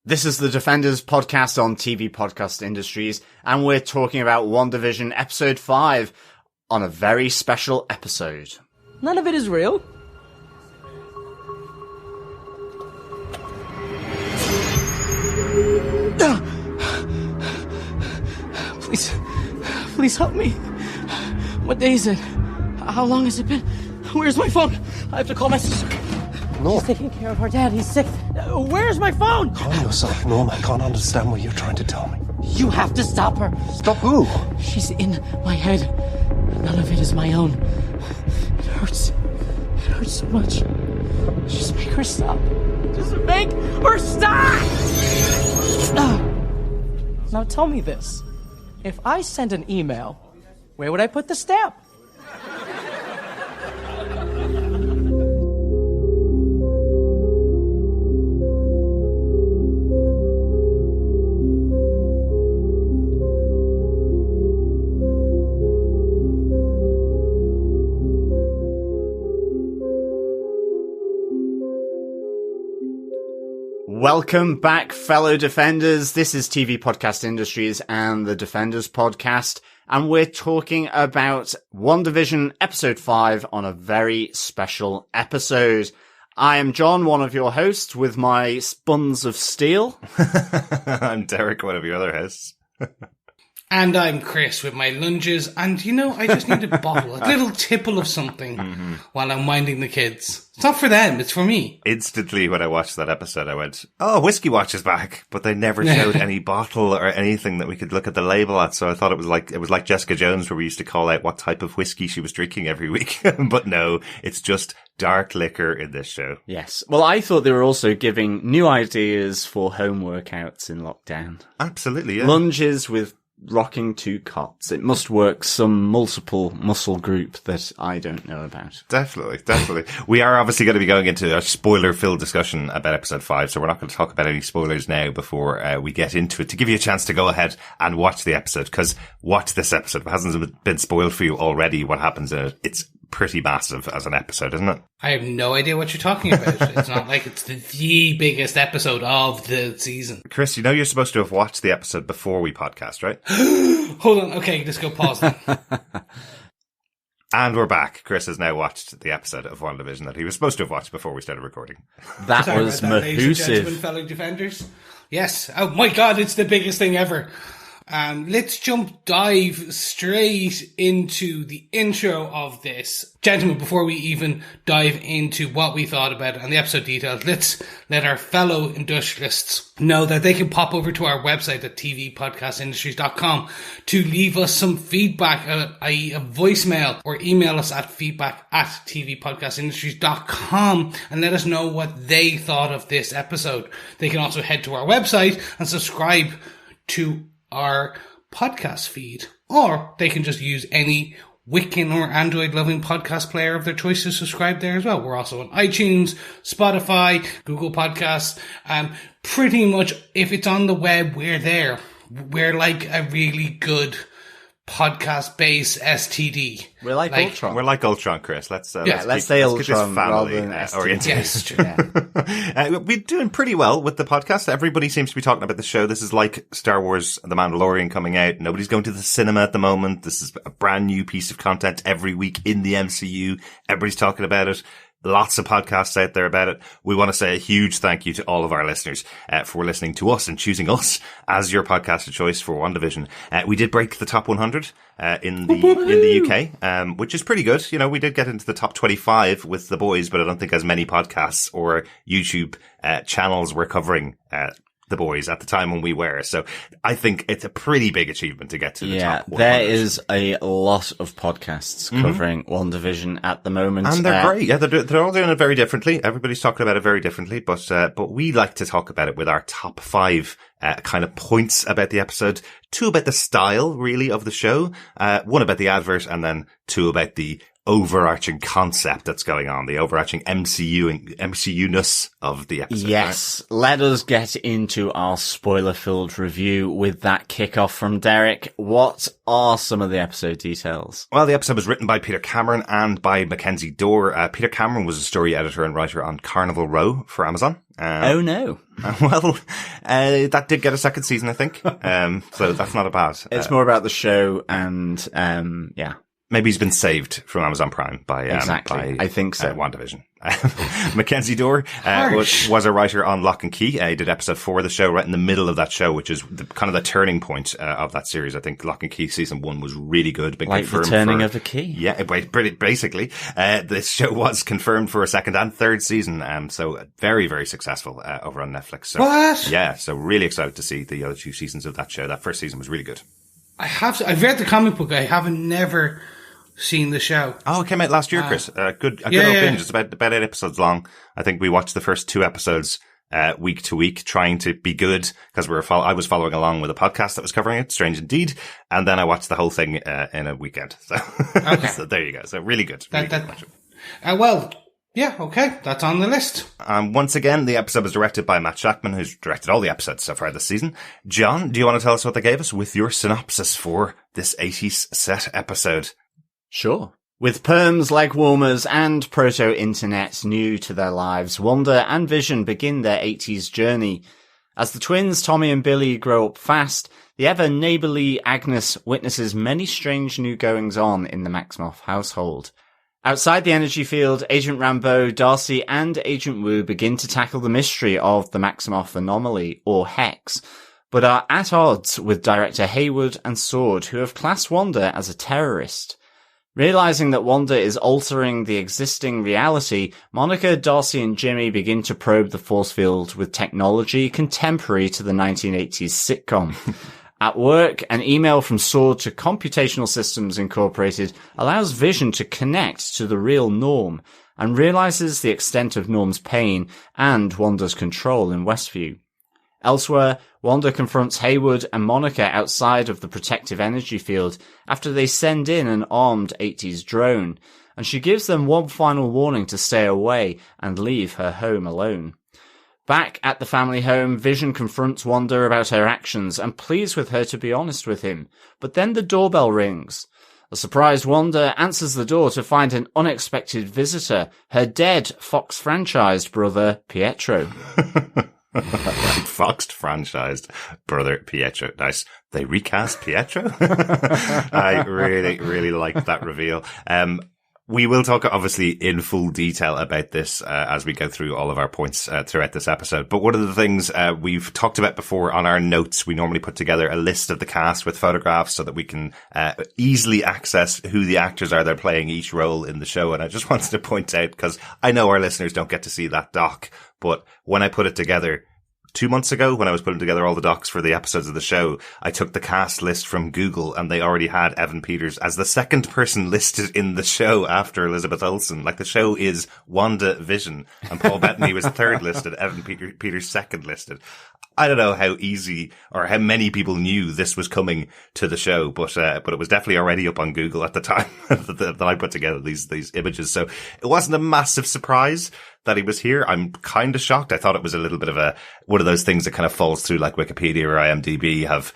This is the Defenders podcast on TV Podcast Industries, and we're talking about WandaVision Episode 5 on a very special episode. None of it is real. Please help me. What day is it? How long has it been? Where's my phone? I have to call my sister. No. She's taking care of our dad. He's sick. Where's my phone? Calm yourself, Norm. I can't understand what you're trying to tell me. You have to stop her. Stop who? She's in my head. None of it is my own. It hurts. It hurts so much. Just make her stop. Just make her stop! Now tell me this. If I send an email, where would I put the stamp? Welcome back, fellow Defenders. This is TV Podcast Industries and the Defenders podcast, and we're talking about WandaVision Episode 5 on a very special episode. I am John, one of your hosts, with my spuns of steel. I'm Derek, one of your other hosts. And I'm Chris with my lunges, and I just need a bottle, a little tipple of something while I'm minding the kids. It's not for them, it's for me. Instantly, when I watched that episode, I went, oh, Whiskey Watch is back, but they never showed any bottle or anything that we could look at the label at, so I thought it was like Jessica Jones, where we used to call out what type of whiskey she was drinking every week. But no, it's just dark liquor in this show. Yes. Well, I thought they were also giving new ideas for home workouts in lockdown. Absolutely, yeah. Lunges with rocking two cots. It must work some multiple muscle group that I don't know about. Definitely. We are obviously going to be going into a spoiler-filled discussion about episode 5, so we're not going to talk about any spoilers now before we get into it, to give you a chance to go ahead and watch the episode, because watch this episode. If it hasn't been spoiled for you already, what happens in it, it's pretty massive as an episode, isn't it? I have no idea what you're talking about. It's not like it's the biggest episode of the season. Chris, you're supposed to have watched the episode before we podcast, right? Hold on, okay, let's go pause then. And we're back. Chris has now watched the episode of WandaVision that he was supposed to have watched before we started recording. That Sorry was about that, ladies and gentlemen, mahoosive. fellow Defenders. Yes. Oh my God, it's the biggest thing ever. Let's dive straight into the intro of this. Gentlemen, before we even dive into what we thought about it and the episode details, let's let our fellow industrialists know that they can pop over to our website at tvpodcastindustries.com to leave us some feedback, i.e. a voicemail, or email us at feedback@tvpodcastindustries.com and let us know what they thought of this episode. They can also head to our website and subscribe to our podcast feed, or they can just use any Wiccan or Android loving podcast player of their choice to subscribe there as well. We're also on iTunes, Spotify, Google Podcasts, pretty much if it's on the web, we're there. We're like a really good podcast base STD. We're like Ultron. We're like Ultron, Chris. Let's say Ultron rather than oriented. Yes, true. We're doing pretty well with the podcast. Everybody seems to be talking about the show. This is like Star Wars The Mandalorian coming out. Nobody's going to the cinema at the moment. This is a brand new piece of content every week in the MCU. Everybody's talking about it. Lots of podcasts out there about it. We want to say a huge thank you to all of our listeners for listening to us and choosing us as your podcast of choice for WandaVision. We did break the top 100 in the UK, which is pretty good. We did get into the top 25 with The Boys, but I don't think as many podcasts or YouTube channels were covering The Boys at the time when we were. So I think it's a pretty big achievement to get to the top 100. There is a lot of podcasts covering WandaVision at the moment. And they're great. Yeah, they're all doing it very differently. Everybody's talking about it very differently, but we like to talk about it with our top 5 kind of points about the episode. 2 about the style, really, of the show. 1 about the advert, and then 2 about the overarching concept that's going on, the overarching MCU-ness of the episode. Yes. Right? Let us get into our spoiler-filled review with that kickoff from Derek. What are some of the episode details? Well, the episode was written by Peter Cameron and by Mackenzie Dohr. Peter Cameron was a story editor and writer on Carnival Row for Amazon. Oh no. Well, that did get a second season, I think. So that's not a bad. It's more about the show and, yeah. Maybe he's been saved from Amazon Prime by exactly. I think so. WandaVision. Mackenzie Dohr was a writer on Lock and Key. He did episode 4 of the show right in the middle of that show, which is kind of the turning point of that series. I think Lock and Key season 1 was really good. Been like the turning of the key. Yeah, basically. This show was confirmed for a second and third season. So very, very successful over on Netflix. So, what? Yeah, so really excited to see the other 2 seasons of that show. That first season was really good. I've read the comic book. I haven't never seen the show. Oh, it came out last year, Chris. Good old binge. It's about 8 episodes long. I think we watched the first 2 episodes week to week, trying to be good because I was following along with a podcast that was covering it, Strange Indeed, and then I watched the whole thing in a weekend. So, okay. So there you go. So really good. Well, yeah, okay, that's on the list. Once again, the episode was directed by Matt Shakman, who's directed all the episodes so far this season. John, do you want to tell us what they gave us with your synopsis for this 80s set episode? Sure. With perms, leg warmers, and proto-internet new to their lives, Wanda and Vision begin their 80s journey. As the twins Tommy and Billy grow up fast, the ever-neighbourly Agnes witnesses many strange new goings-on in the Maximoff household. Outside the energy field, Agent Rambeau, Darcy and Agent Woo begin to tackle the mystery of the Maximoff anomaly, or Hex, but are at odds with Director Haywood and SWORD, who have classed Wanda as a terrorist. Realizing that Wanda is altering the existing reality, Monica, Darcy and Jimmy begin to probe the force field with technology contemporary to the 1980s sitcom. At work, an email from SWORD to Computational Systems Incorporated allows Vision to connect to the real Norm and realizes the extent of Norm's pain and Wanda's control in Westview. Elsewhere, Wanda confronts Haywood and Monica outside of the protective energy field after they send in an armed 80s drone, and she gives them one final warning to stay away and leave her home alone. Back at the family home, Vision confronts Wanda about her actions and pleads with her to be honest with him, but then the doorbell rings. A surprised Wanda answers the door to find an unexpected visitor, her dead Fox-franchised brother, Pietro. Fox-franchised brother Pietro. Nice. They recast Pietro? I really, really like that reveal. We will talk obviously in full detail about this as we go through all of our points throughout this episode. But one of the things we've talked about before on our notes, we normally put together a list of the cast with photographs so that we can easily access who the actors are that are playing each role in the show. And I just wanted to point out, because I know our listeners don't get to see that doc, but when I put it together 2 months ago, when I was putting together all the docs for the episodes of the show, I took the cast list from Google and they already had Evan Peters as the second person listed in the show after Elizabeth Olsen. Like, the show is WandaVision and Paul Bettany was third listed, Evan Peters second listed. I don't know how easy or how many people knew this was coming to the show, but it was definitely already up on Google at the time that I put together these images. So it wasn't a massive surprise that he was here. I'm kind of shocked. I thought it was a little bit of one of those things that kind of falls through, like Wikipedia or IMDb have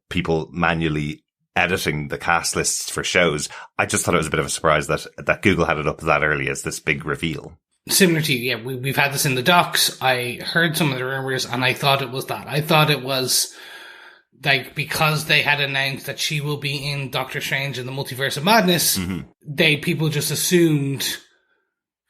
people manually editing the cast lists for shows. I just thought it was a bit of a surprise that Google had it up that early as this big reveal. Similar to you, yeah, we've had this in the docs. I heard some of the rumors and I thought it was that. I thought it was like, because they had announced that she will be in Doctor Strange in the Multiverse of Madness, people just assumed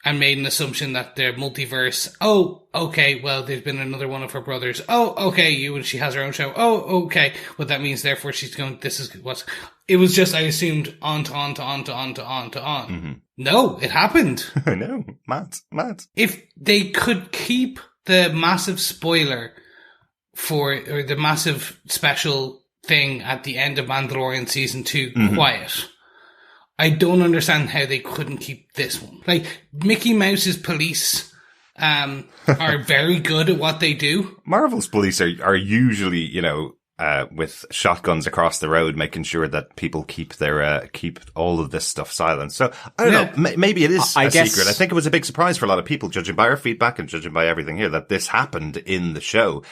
and made an assumption that their multiverse, oh, okay, well, there's been another one of her brothers. Oh, okay, she has her own show. Oh, okay. Well, that means therefore she's going, this is what's, it was just, I assumed on. No, it happened. I know. Mad. If they could keep the massive spoiler or the massive special thing at the end of Mandalorian season 2 quiet, I don't understand how they couldn't keep this one. Like, Mickey Mouse's police are very good at what they do. Marvel's police are usually, with shotguns across the road, making sure that people keep all of this stuff silent. So I don't know. Maybe it is a secret. I think it was a big surprise for a lot of people, judging by our feedback and judging by everything here, that this happened in the show.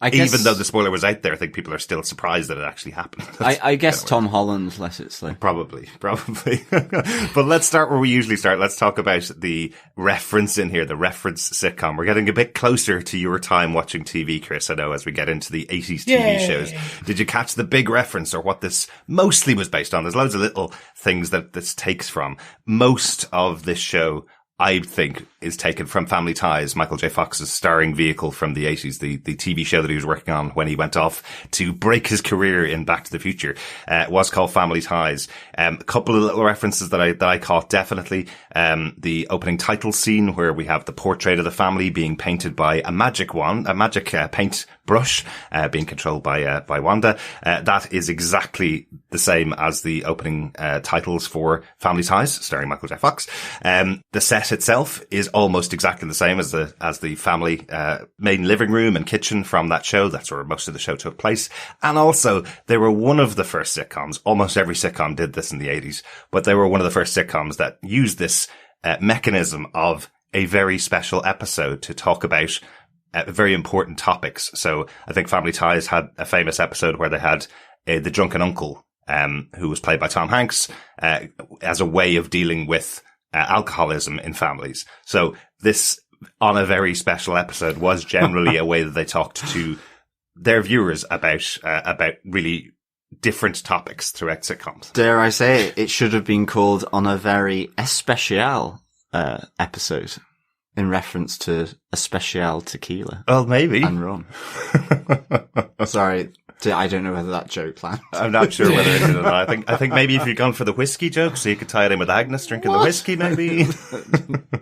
Even though the spoiler was out there, I think people are still surprised that it actually happened. I guess Tom Holland let it slip. Probably. But let's start where we usually start. Let's talk about the reference in here, the reference sitcom. We're getting a bit closer to your time watching TV, Chris, I know, as we get into the 80s TV shows. Did you catch the big reference or what this mostly was based on? There's loads of little things that this takes from. Most of this show, I think, is taken from Family Ties, Michael J. Fox's starring vehicle from the 80s, the TV show that he was working on when he went off to break his career in Back to the Future. Was called Family Ties. A couple of little references that I caught, definitely. The opening title scene where we have the portrait of the family being painted by a magic paint brush, being controlled by Wanda. That is exactly the same as the opening titles for Family Ties, starring Michael J. Fox. The set itself is almost exactly the same as the family main living room and kitchen from that show. That's where most of the show took place. And also, they were one of the first sitcoms. Almost every sitcom did this in the 80s, but they were one of the first sitcoms that used this mechanism of a very special episode to talk about very important topics. So I think Family Ties had a famous episode where they had the drunken uncle, who was played by Tom Hanks, as a way of dealing with alcoholism in families. So this, on a very special episode, was generally a way that they talked to their viewers about really different topics throughout sitcoms. Dare I say it should have been called On a Very Especial episode, in reference to Especial tequila. Well, maybe. And rum. Sorry. I don't know whether that joke lands. I'm not sure whether it did or not. I think maybe if you'd gone for the whiskey joke, so you could tie it in with Agnes drinking the whiskey, maybe.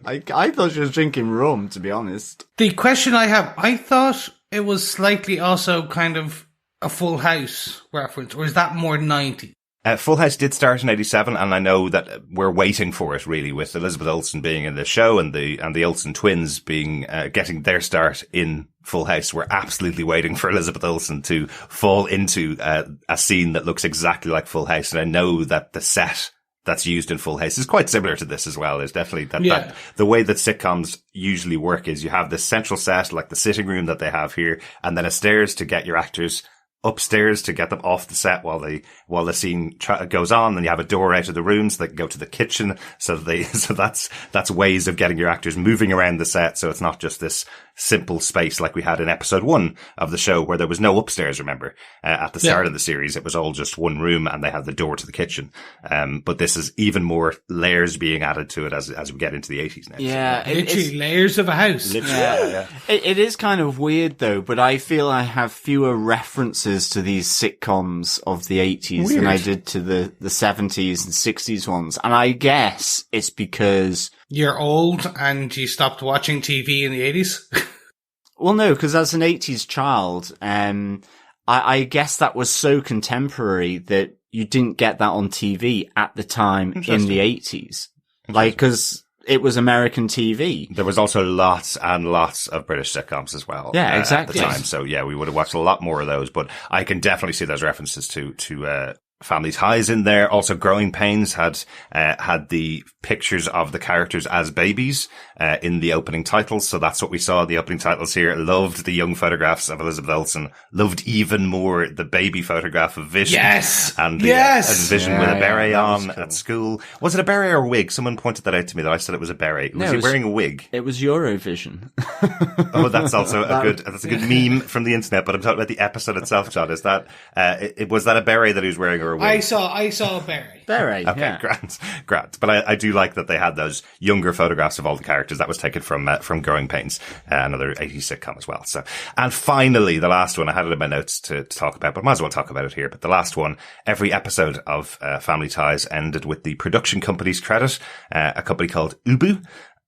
I thought she was drinking rum, to be honest. The question I have, I thought it was slightly also kind of a Full House reference, or is that more 90? Full House did start in 87, and I know that we're waiting for it, really, with Elizabeth Olsen being in the show and the Olsen twins being getting their start in Full House. We're absolutely waiting for Elizabeth Olsen to fall into a scene that looks exactly like Full House, and I know that the set that's used in Full House is quite similar to this as well. There's definitely that the way that sitcoms usually work is you have this central set, like the sitting room that they have here, and then a stairs to get your actors upstairs to get them off the set while the scene goes on. Then you have a door out of the room so they can go to the kitchen. So that's ways of getting your actors moving around the set. So it's not just this simple space like we had in episode 1 of the show where there was no upstairs, remember? At the start of the series, it was all just one room and they had the door to the kitchen. But this is even more layers being added to it as we get into the 80s now. Yeah. So. Literally layers of a house. Yeah. It is kind of weird though, but I feel I have fewer references to these sitcoms of the 80s than I did to the 70s and 60s ones. And I guess it's because you're old and you stopped watching TV in the 80s? Well, no, because as an 80s child, I guess that was so contemporary that you didn't get that on TV at the time in the 80s. Like, because it was American TV. There was also lots and lots of British sitcoms as well. Yeah, exactly. At the time. So yeah, we would have watched a lot more of those, but I can definitely see those references to Family Ties in there. Also, Growing Pains had the pictures of the characters as babies in the opening titles. So that's what we saw in the opening titles here. Loved the young photographs of Elizabeth Olsen. Loved even more the baby photograph of Vision. Yes! And Vision with a beret on at school. Was it a beret or a wig? Someone pointed that out to me that I said it was a beret. Was he wearing a wig? It was Eurovision. Oh, that's also that's a good meme from the internet, but I'm talking about the episode itself, John. Is that, was that a beret that he was wearing? I saw a beret. Beret, okay, yeah. Grand. But I do like that they had those younger photographs of all the characters. That was taken from Growing Pains, another 80s sitcom as well. So, and finally, the last one, I had it in my notes to talk about, but might as well talk about it here. But the last one, every episode of Family Ties ended with the production company's credit, a company called Ubu,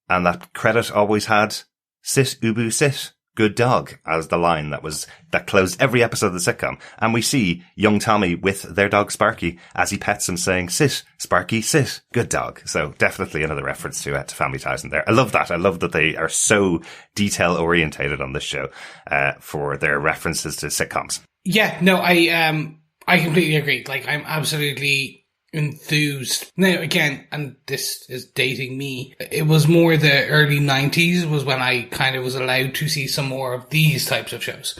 and that credit always had "Sit, Ubu, sit. Good dog" as the line that closed every episode of the sitcom. And we see young Tommy with their dog Sparky as he pets him saying, "Sit, Sparky, sit, good dog." So definitely another reference to Family Ties in there. I love that. I love that they are so detail orientated on this show, for their references to sitcoms. Yeah, no, I completely agree. Like, I'm absolutely enthused. Now, again, and this is dating me, it was more the early 90s was when I kind of was allowed to see some more of these types of shows.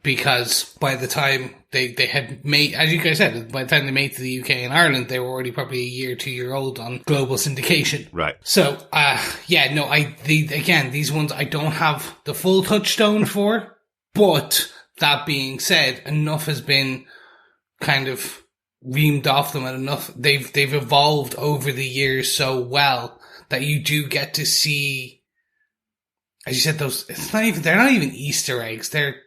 Because by the time they had made, as you guys said, by the time they made it to the UK and Ireland, they were already probably a year, 2 year old on global syndication. Right. So, these ones I don't have the full touchstone for, but that being said, enough has been kind of reamed off them, and enough they've evolved over the years so well that you do get to see, as you said, they're not even Easter eggs, they're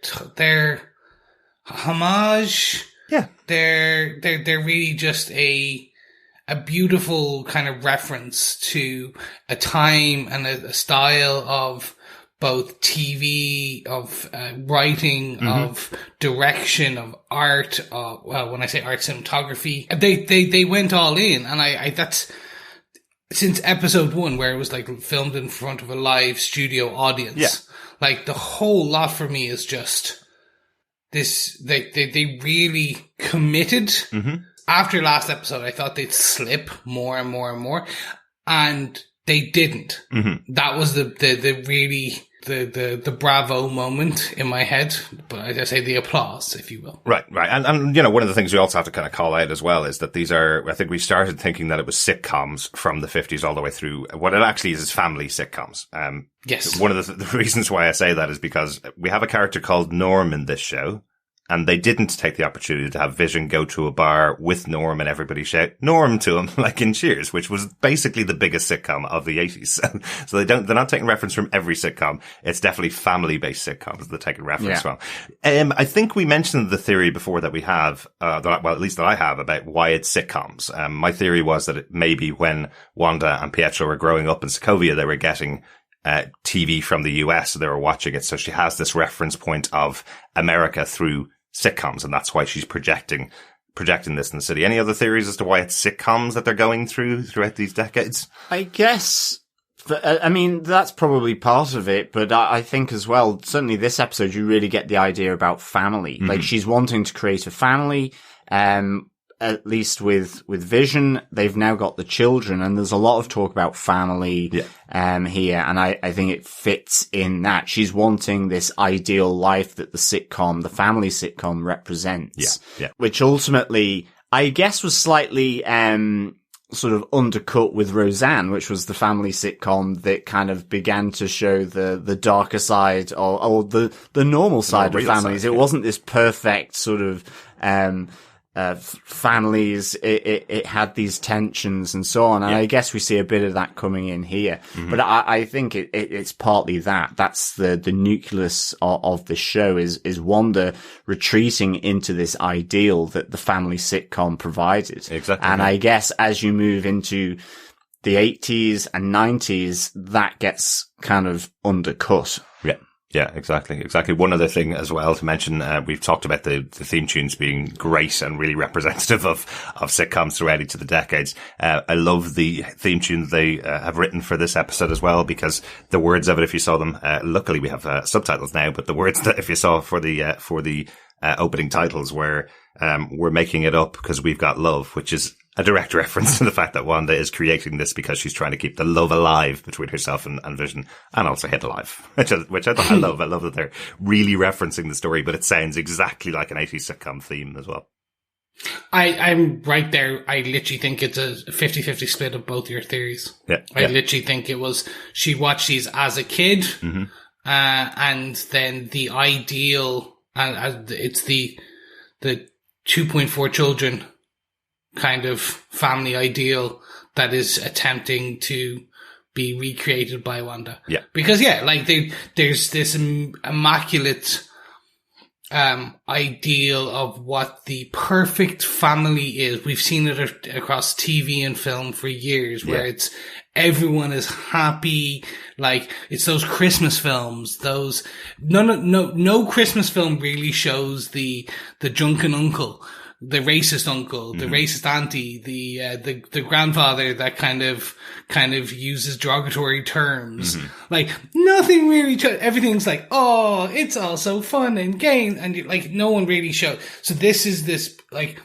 homage. Yeah. They're really just a beautiful kind of reference to a time and a style of both TV, of writing, of direction, of art. When I say art, cinematography, they went all in, and I that's since episode 1, where it was like filmed in front of a live studio audience. Yeah. Like the whole lot for me is just this. They really committed. After last episode, I thought they'd slip more and more and more, and they didn't. That was the really the bravo moment in my head, but I say the applause, if you will. Right. And one of the things we also have to kind of call out as well is that these are, I think we started thinking that it was sitcoms from the 50s all the way through. What it actually is family sitcoms. Yes. One of the reasons why I say that is because we have a character called Norm in this show, and they didn't take the opportunity to have Vision go to a bar with Norm and everybody shout Norm to him, like in Cheers, which was basically the biggest sitcom of the 80s. So they're not taking reference from every sitcom. It's definitely family-based sitcoms they're taking reference from. I think we mentioned the theory before that we have, at least that I have, about why it's sitcoms. My theory was that it maybe when Wanda and Pietro were growing up in Sokovia, they were getting TV from the US, so they were watching it. So she has this reference point of America through sitcoms, and that's why she's projecting this in the city. Any other theories as to why it's sitcoms that they're going throughout these decades? I guess, I mean, that's probably part of it, but I think as well, certainly this episode, you really get the idea about family. Like, she's wanting to create a family, at least with Vision. They've now got the children, and there's a lot of talk about family here, and I think it fits in that. She's wanting this ideal life that the family sitcom represents, which ultimately, I guess, was slightly sort of undercut with Roseanne, which was the family sitcom that kind of began to show the darker side or the normal side of families. It wasn't this perfect sort of families. It had these tensions and so on, and I guess we see a bit of that coming in here. But I think it's partly that's the nucleus of the show is Wanda retreating into this ideal that the family sitcom provided. Exactly. And I guess as you move into the 80s and 90s, that gets kind of undercut. Yeah, exactly. One other thing as well to mention, we've talked about the theme tunes being great and really representative of sitcoms throughout each of the decades. I love the theme tune they have written for this episode as well, because the words of it, if you saw them, luckily we have subtitles now, but the words that if you saw for the opening titles were, we're making it up because we've got love, which is a direct reference to the fact that Wanda is creating this because she's trying to keep the love alive between herself and Vision, and also hit alive, which I love. I love that they're really referencing the story, but it sounds exactly like an 80s sitcom theme as well. I'm right there. I literally think it's a 50-50 split of both your theories. I literally think it was, she watched these as a kid, and then the ideal, and it's the 2.4 children kind of family ideal that is attempting to be recreated by Wanda. Because there's this immaculate ideal of what the perfect family is. We've seen it across TV and film for years, where it's everyone is happy. Like, it's those Christmas films, no Christmas film really shows the drunken uncle, the racist uncle, the racist auntie, the grandfather that kind of uses derogatory terms. Like, nothing really everything's like, oh, it's all so fun and games, and like, no one really shows. So this is this, like,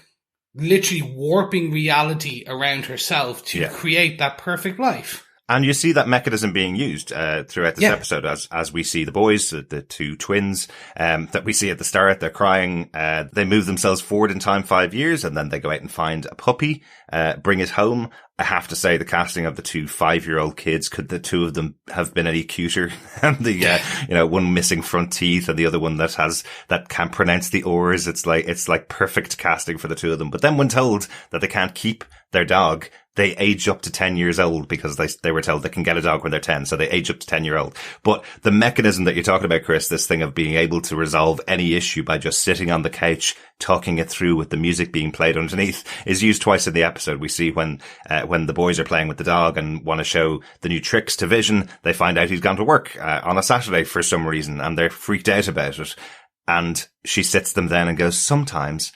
literally warping reality around herself to create that perfect life. And you see that mechanism being used throughout this episode as we see the boys, the two twins that we see at the start. They're crying. They move themselves forward in time 5 years, and then they go out and find a puppy, bring it home. I have to say the casting of the two 5-year-old kids, could the two of them have been any cuter? And the, one missing front teeth and the other one that can't pronounce the R's. It's like perfect casting for the two of them. But then when told that they can't keep their dog, they age up to 10 years old because they were told they can get a dog when they're 10. So they age up to 10-year-old. But the mechanism that you're talking about, Chris, this thing of being able to resolve any issue by just sitting on the couch, talking it through with the music being played underneath, is used twice in the episode. We see when the boys are playing with the dog and want to show the new tricks to Vision, they find out he's gone to work on a Saturday for some reason, and they're freaked out about it. And she sits them down and goes, sometimes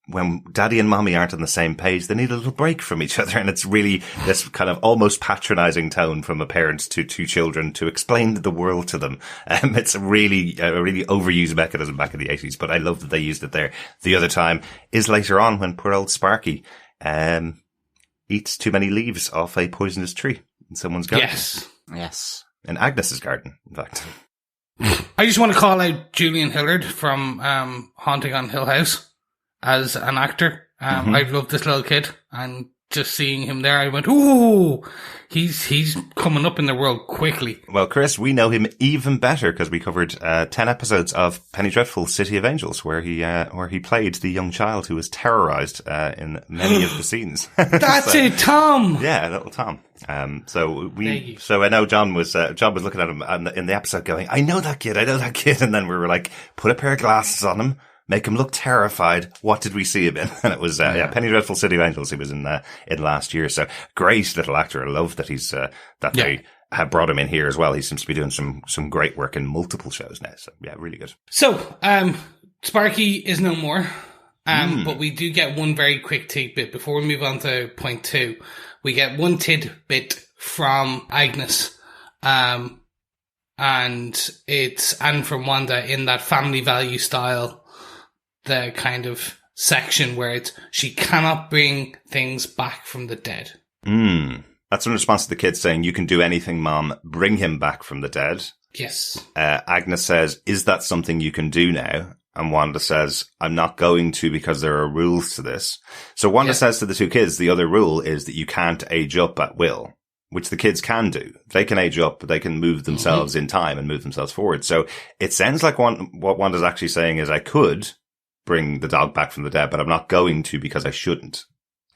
when daddy and mommy aren't on the same page, they need a little break from each other. And it's really this kind of almost patronizing tone from a parent to two children to explain the world to them. It's a really overused mechanism back in the 80s, but I love that they used it there. The other time is later on when poor old Sparky, eats too many leaves off a poisonous tree in someone's garden. Yes. In Agnes's garden, in fact. I just want to call out Julian Hillard from Haunting on Hill House as an actor. I've loved this little kid, and just seeing him there, I went, ooh, he's coming up in the world quickly. Well, Chris, we know him even better because we covered 10 episodes of Penny Dreadful City of Angels, where he played the young child who was terrorized in many of the scenes. That's it, Tom. Yeah, little Tom. So I know John was looking at him in the episode going, I know that kid, and then we were like, put a pair of glasses on him, make him look terrified. What did we see him in? And it was, Penny Dreadful City of Angels. He was in last year. So great little actor. I love that he's, they have brought him in here as well. He seems to be doing some great work in multiple shows now. So yeah, really good. So, Sparky is no more. But we do get one very quick tidbit before we move on to point 2. We get one tidbit from Agnes. And from Wanda in that family value style, the kind of section where she cannot bring things back from the dead. That's in response to the kids saying, you can do anything, Mom, bring him back from the dead. Yes. Agnes says, is that something you can do now? And Wanda says, I'm not going to because there are rules to this. So Wanda says to the two kids, the other rule is that you can't age up at will, which the kids can do. They can age up, they can move themselves in time and move themselves forward. So it sounds like what Wanda's actually saying is, I could bring the dog back from the dead, but I'm not going to because I shouldn't,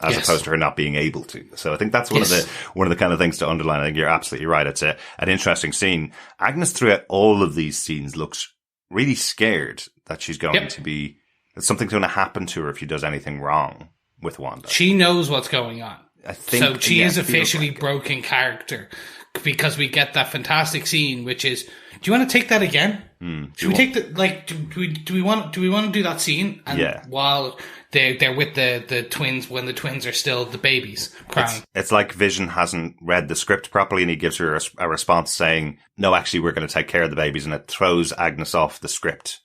as opposed to her not being able to. So I think that's one of the kind of things to underline. I think you're absolutely right. It's an interesting scene. Agnes throughout all of these scenes looks really scared that she's going to be, that something's going to happen to her if she does anything wrong with Wanda. She knows what's going on. I think, so she is officially broken character, because we get that fantastic scene, which is, do you want to take that again? Should we take do we want to do that scene? And while they're with the twins, when the twins are still the babies crying. It's like Vision hasn't read the script properly, and he gives her a response saying, no, actually, we're going to take care of the babies, and it throws Agnes off the script.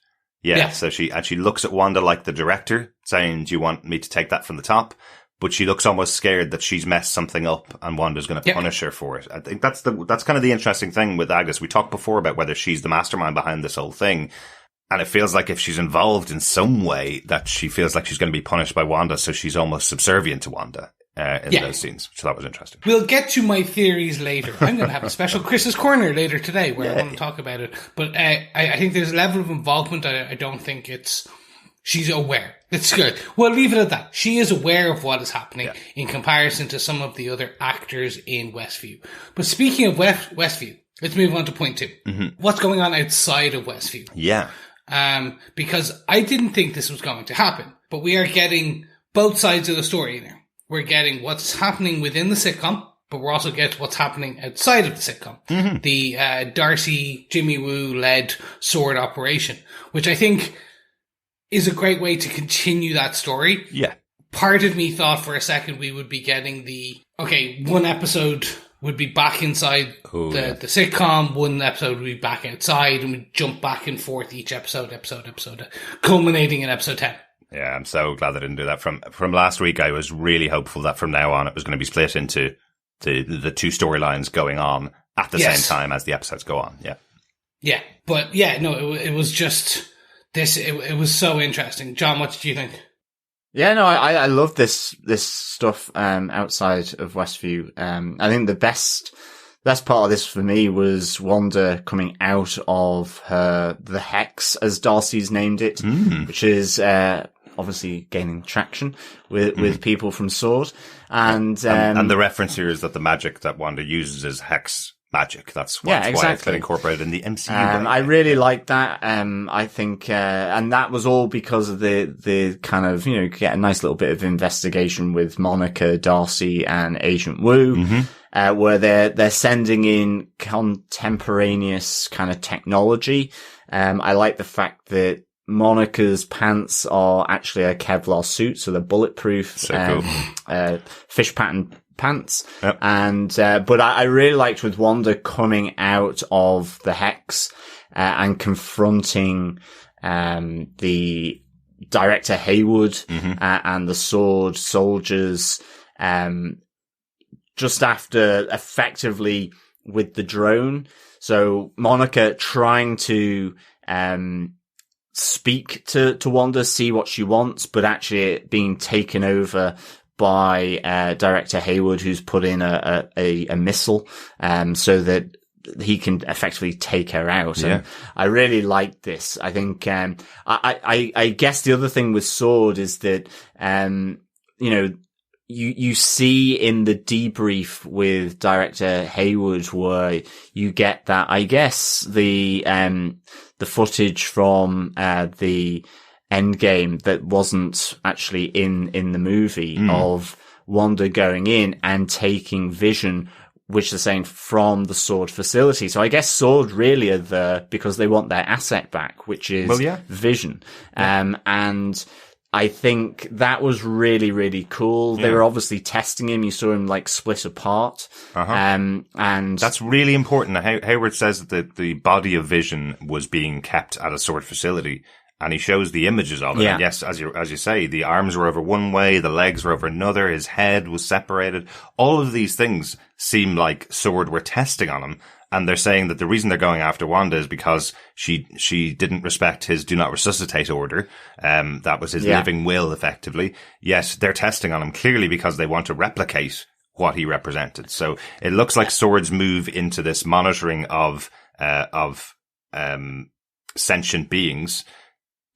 So she looks at Wanda like the director, saying, do you want me to take that from the top? But she looks almost scared that she's messed something up and Wanda's going to punish her for it. I think that's kind of the interesting thing with Agnes. We talked before about whether she's the mastermind behind this whole thing. And it feels like if she's involved in some way, that she feels like she's going to be punished by Wanda. So she's almost subservient to Wanda in those scenes. So that was interesting. We'll get to my theories later. I'm going to have a special Chris's Corner later today where I want to talk about it. But I think there's a level of involvement. I don't think she's aware. It's good. We'll leave it at that. She is aware of what is happening in comparison to some of the other actors in Westview. But speaking of Westview, let's move on to point 2. What's going on outside of Westview? Yeah. Because I didn't think this was going to happen, but we are getting both sides of the story now. We're getting what's happening within the sitcom, but we're also getting what's happening outside of the sitcom. The Darcy, Jimmy Woo led SWORD operation, which I think is a great way to continue that story. Yeah. Part of me thought for a second we would be getting one episode would be back inside the sitcom, one episode would be back outside, and we'd jump back and forth each episode, culminating in episode 10. Yeah, I'm so glad they didn't do that. From last week, I was really hopeful that from now on it was going to be split into the two storylines going on at the same time as the episodes go on. Yeah. Yeah. But yeah, no, it was just this. It was so interesting. John, what did you think? Yeah, no, I love this stuff, outside of Westview. I think the best part of this for me was Wanda coming out of the Hex, as Darcy's named it, which is, obviously gaining traction with people from SWORD. And the reference here is that the magic that Wanda uses is Hex magic. That's why it's been incorporated in the MCU. I really like that. I think, and that was all because of the kind of, get a nice little bit of investigation with Monica, Darcy and Agent Woo, where they're sending in contemporaneous kind of technology. I like the fact that Monica's pants are actually a Kevlar suit, so they're bulletproof, so cool. Fish pattern pants. Yep. And, but I really liked with Wanda coming out of the Hex, and confronting, the Director Haywood, and the SWORD soldiers, just after effectively with the drone. So Monica trying to, speak to Wanda, see what she wants, but actually it being taken over by Director Haywood, who's put in a missile, so that he can effectively take her out. Yeah. And I really like this. I think, I guess the other thing with SWORD is that, you see in the debrief with Director Haywood where you get that, I guess, the footage from, the Endgame that wasn't actually in the movie of Wanda going in and taking Vision, which they're saying from the SWORD facility. So I guess SWORD really are there because they want their asset back, which is Vision. Yeah. And I think that was really, really cool. They were obviously testing him. You saw him like split apart. And that's really important. Hayward says that the body of Vision was being kept at a SWORD facility, and he shows the images of it. Yeah. And yes, as you say, the arms were over one way, the legs were over another, his head was separated. All of these things seem like SWORD were testing on him. And they're saying that the reason they're going after Wanda is because she didn't respect his do not resuscitate order. That was his living will, effectively. Yes, they're testing on him clearly because they want to replicate what he represented. So it looks like SWORD's move into this monitoring of sentient beings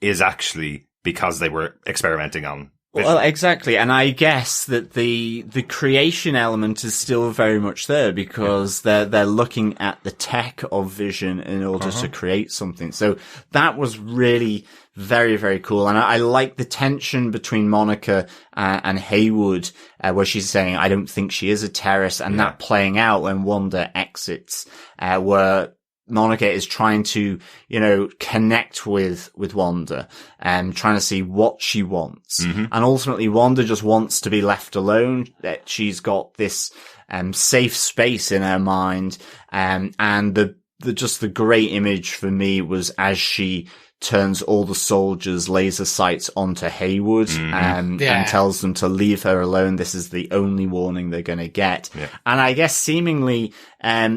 is actually because they were experimenting on Vision. Well, exactly. And I guess that the creation element is still very much there because they're looking at the tech of Vision in order to create something. So that was really very, very cool. And I like the tension between Monica and Haywood, where she's saying, I don't think she is a terrorist, and that playing out when Wanda exits, where Monica is trying to, connect with Wanda and trying to see what she wants. And ultimately Wanda just wants to be left alone, that she's got this, safe space in her mind. And the great image for me was as she turns all the soldiers' laser sights onto Haywood, and tells them to leave her alone. This is the only warning they're going to get. Yeah. And I guess seemingly,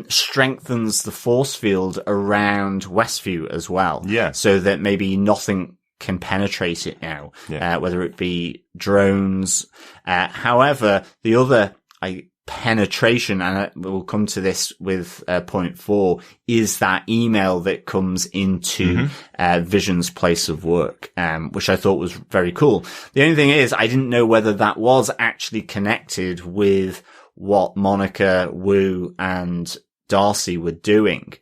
strengthens the force field around Westview as well. Yeah. So that maybe nothing can penetrate it now, whether it be drones. However, the other, penetration, and we'll come to this with point 4, is that email that comes into Vision's place of work, which I thought was very cool. The only thing is, I didn't know whether that was actually connected with what Monica, Woo, and Darcy were doing,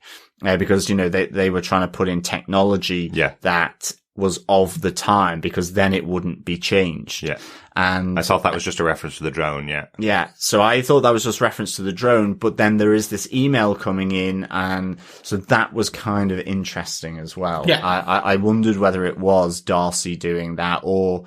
because they were trying to put in technology that was of the time, because then it wouldn't be changed. Yeah. And I thought that was just a reference to the drone, Yeah. So I thought that was just reference to the drone, but then there is this email coming in, and so that was kind of interesting as well. Yeah. I wondered whether it was Darcy doing that, or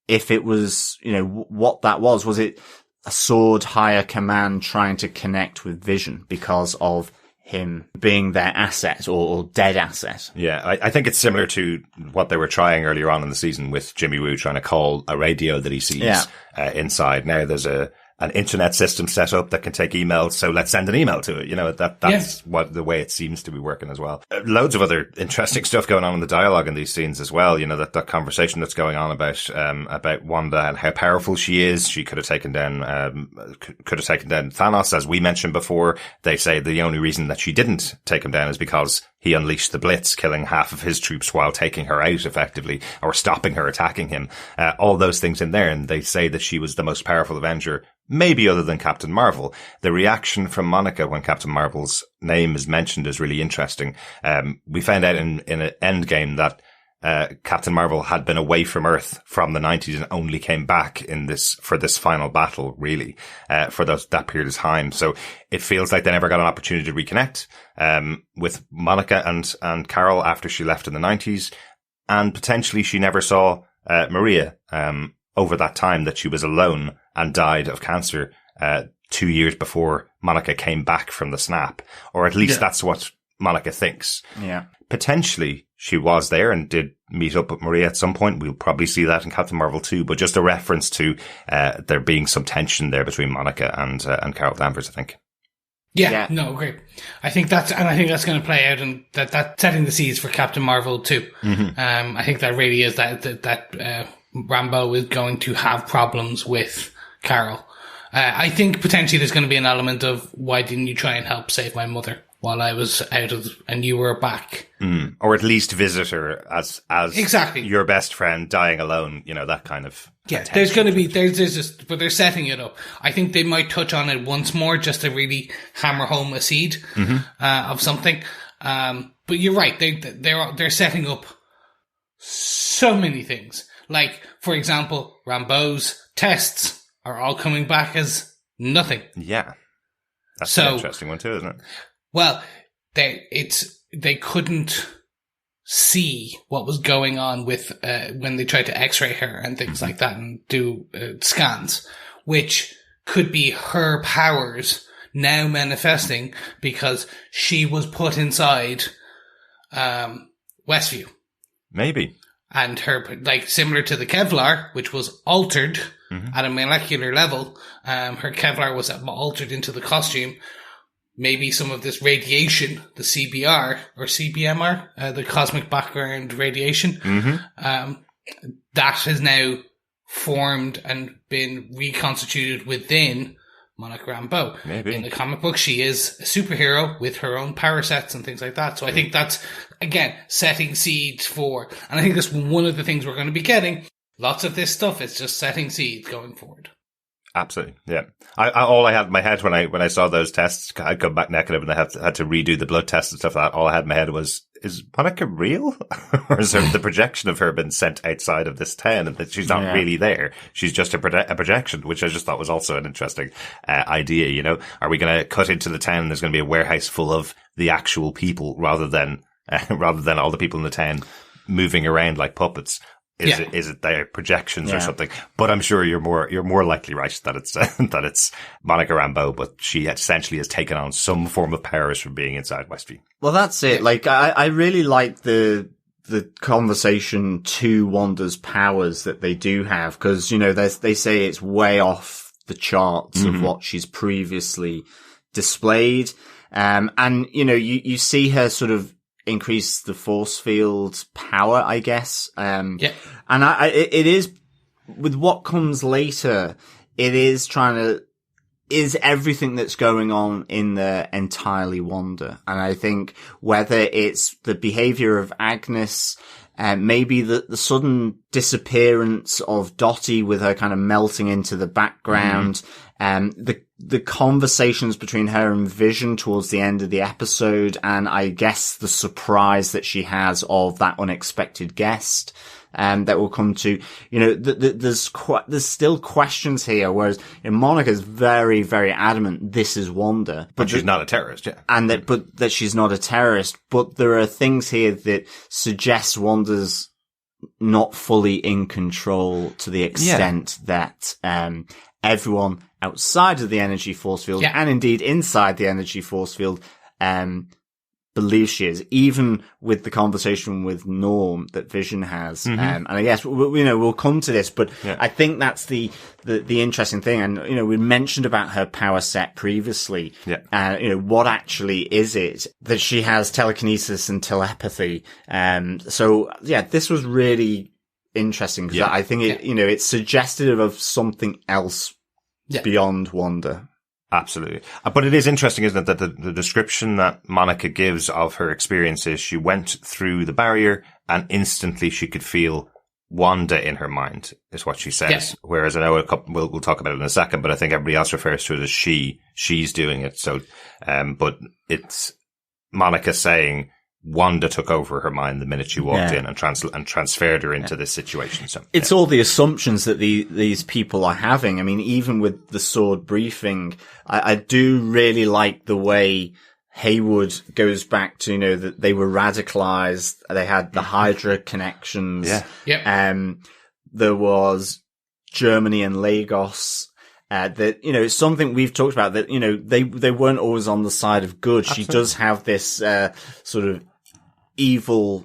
if it was, what that was. Was it a SWORD higher command trying to connect with Vision because of him being their asset or dead asset. Yeah, I think it's similar to what they were trying earlier on in the season with Jimmy Woo trying to call a radio that he sees inside. Now there's an internet system set up that can take emails, so let's send an email to it. You know, that's what the way it seems to be working as well. Loads of other interesting stuff going on in the dialogue in these scenes as well. You know, that conversation that's going on about Wanda and how powerful she is. She could have taken down Thanos, as we mentioned before. They say the only reason that she didn't take him down is because he unleashed the Blitz, killing half of his troops while taking her out effectively, or stopping her attacking him. All those things in there. And they say that she was the most powerful Avenger, maybe other than Captain Marvel. The reaction from Monica when Captain Marvel's name is mentioned is really interesting. We found out in an Endgame that Captain Marvel had been away from Earth from the 90s and only came back for this final battle, really, for that period of time. So it feels like they never got an opportunity to reconnect, with Monica and Carol after she left in the 90s. And potentially she never saw, Maria, over that time that she was alone and died of cancer, 2 years before Monica came back from the snap. Or at least that's what Monica thinks. Yeah. Potentially she was there and did meet up with Maria at some point. We'll probably see that in Captain Marvel too, but just a reference to, there being some tension there between Monica and Carol Danvers, I think. Yeah, no, great. I think that's going to play out, and that's setting the seeds for Captain Marvel too. Mm-hmm. I think that really is that Rambeau is going to have problems with Carol. I think potentially there's going to be an element of, why didn't you try and help save my mother while I was and you were back? Or at least visit her as exactly your best friend dying alone, you know, that kind of. Yeah, there's going to be, there's just, but they're setting it up. I think they might touch on it once more just to really hammer home a seed, of something. But you're right. They're setting up so many things. Like, for example, Rambeau's tests are all coming back as nothing. Yeah. That's an interesting one too, isn't it? Well, they couldn't see what was going on with, when they tried to x-ray her and things like that and do scans, which could be her powers now manifesting because she was put inside, Westview. Maybe. And her, like, similar to the Kevlar, which was altered at a molecular level, her Kevlar was altered into the costume. Maybe some of this radiation, the CBR or CBMR, the cosmic background radiation, that has now formed and been reconstituted within Monica Rambeau. Maybe. In the comic book, she is a superhero with her own power sets and things like that. So I think that's, again, setting seeds for, and I think that's one of the things we're going to be getting. Lots of this stuff is just setting seeds going forward. Absolutely, yeah. All I had in my head when I saw those tests, I'd come back negative and I had to redo the blood tests and stuff like that. All I had in my head was, is Monica real? Or is there the projection of her been sent outside of this 10 and that she's not really there? She's just a projection, which I just thought was also an interesting idea, you know? Are we going to cut into the 10 and there's going to be a warehouse full of the actual people rather than all the people in the 10 moving around like puppets? Is it their projections or something? But I'm sure you're more likely right that it's Monica Rambeau, but she essentially has taken on some form of powers from being inside Westview. Well, that's it. Like, I really like the conversation to Wanda's powers that they do have, because, you know, they say it's way off the charts of what she's previously displayed. And, you know, you see her sort of increase the force field power, I guess. And it is, with what comes later, it is is everything that's going on in there entirely Wanda. And I think whether it's the behavior of Agnes, maybe the sudden disappearance of Dottie with her kind of melting into the background, the conversations between her and Vision towards the end of the episode, and I guess the surprise that she has of that unexpected guest, that will come to, you know, there's still questions here, whereas Monica's very, very adamant this is Wanda. But she's not a terrorist, yeah. And that she's not a terrorist, but there are things here that suggest Wanda's not fully in control to the extent that, everyone outside of the energy force field and indeed inside the energy force field believes she is, even with the conversation with Norm that Vision has. And I guess, we'll come to this, but I think that's the interesting thing. And, we mentioned about her power set previously. What actually is it that she has telekinesis and telepathy? So this was really interesting because I think it's suggestive of something else beyond Wanda. Absolutely. But it is interesting, isn't it, that the description that Monica gives of her experiences, she went through the barrier and instantly she could feel Wanda in her mind, is what she says. Yes. Whereas I know we'll talk about it in a second, but I think everybody else refers to it as she's doing it. So, but it's Monica saying Wanda took over her mind the minute she walked in and transferred her into this situation. So it's all the assumptions that these people are having. I mean, even with the SWORD briefing, I do really like the way Haywood goes back to, that they were radicalized. They had the Hydra connections. There was Germany and Lagos. That, it's something we've talked about that, they weren't always on the side of good. Absolutely. She does have this, sort of evil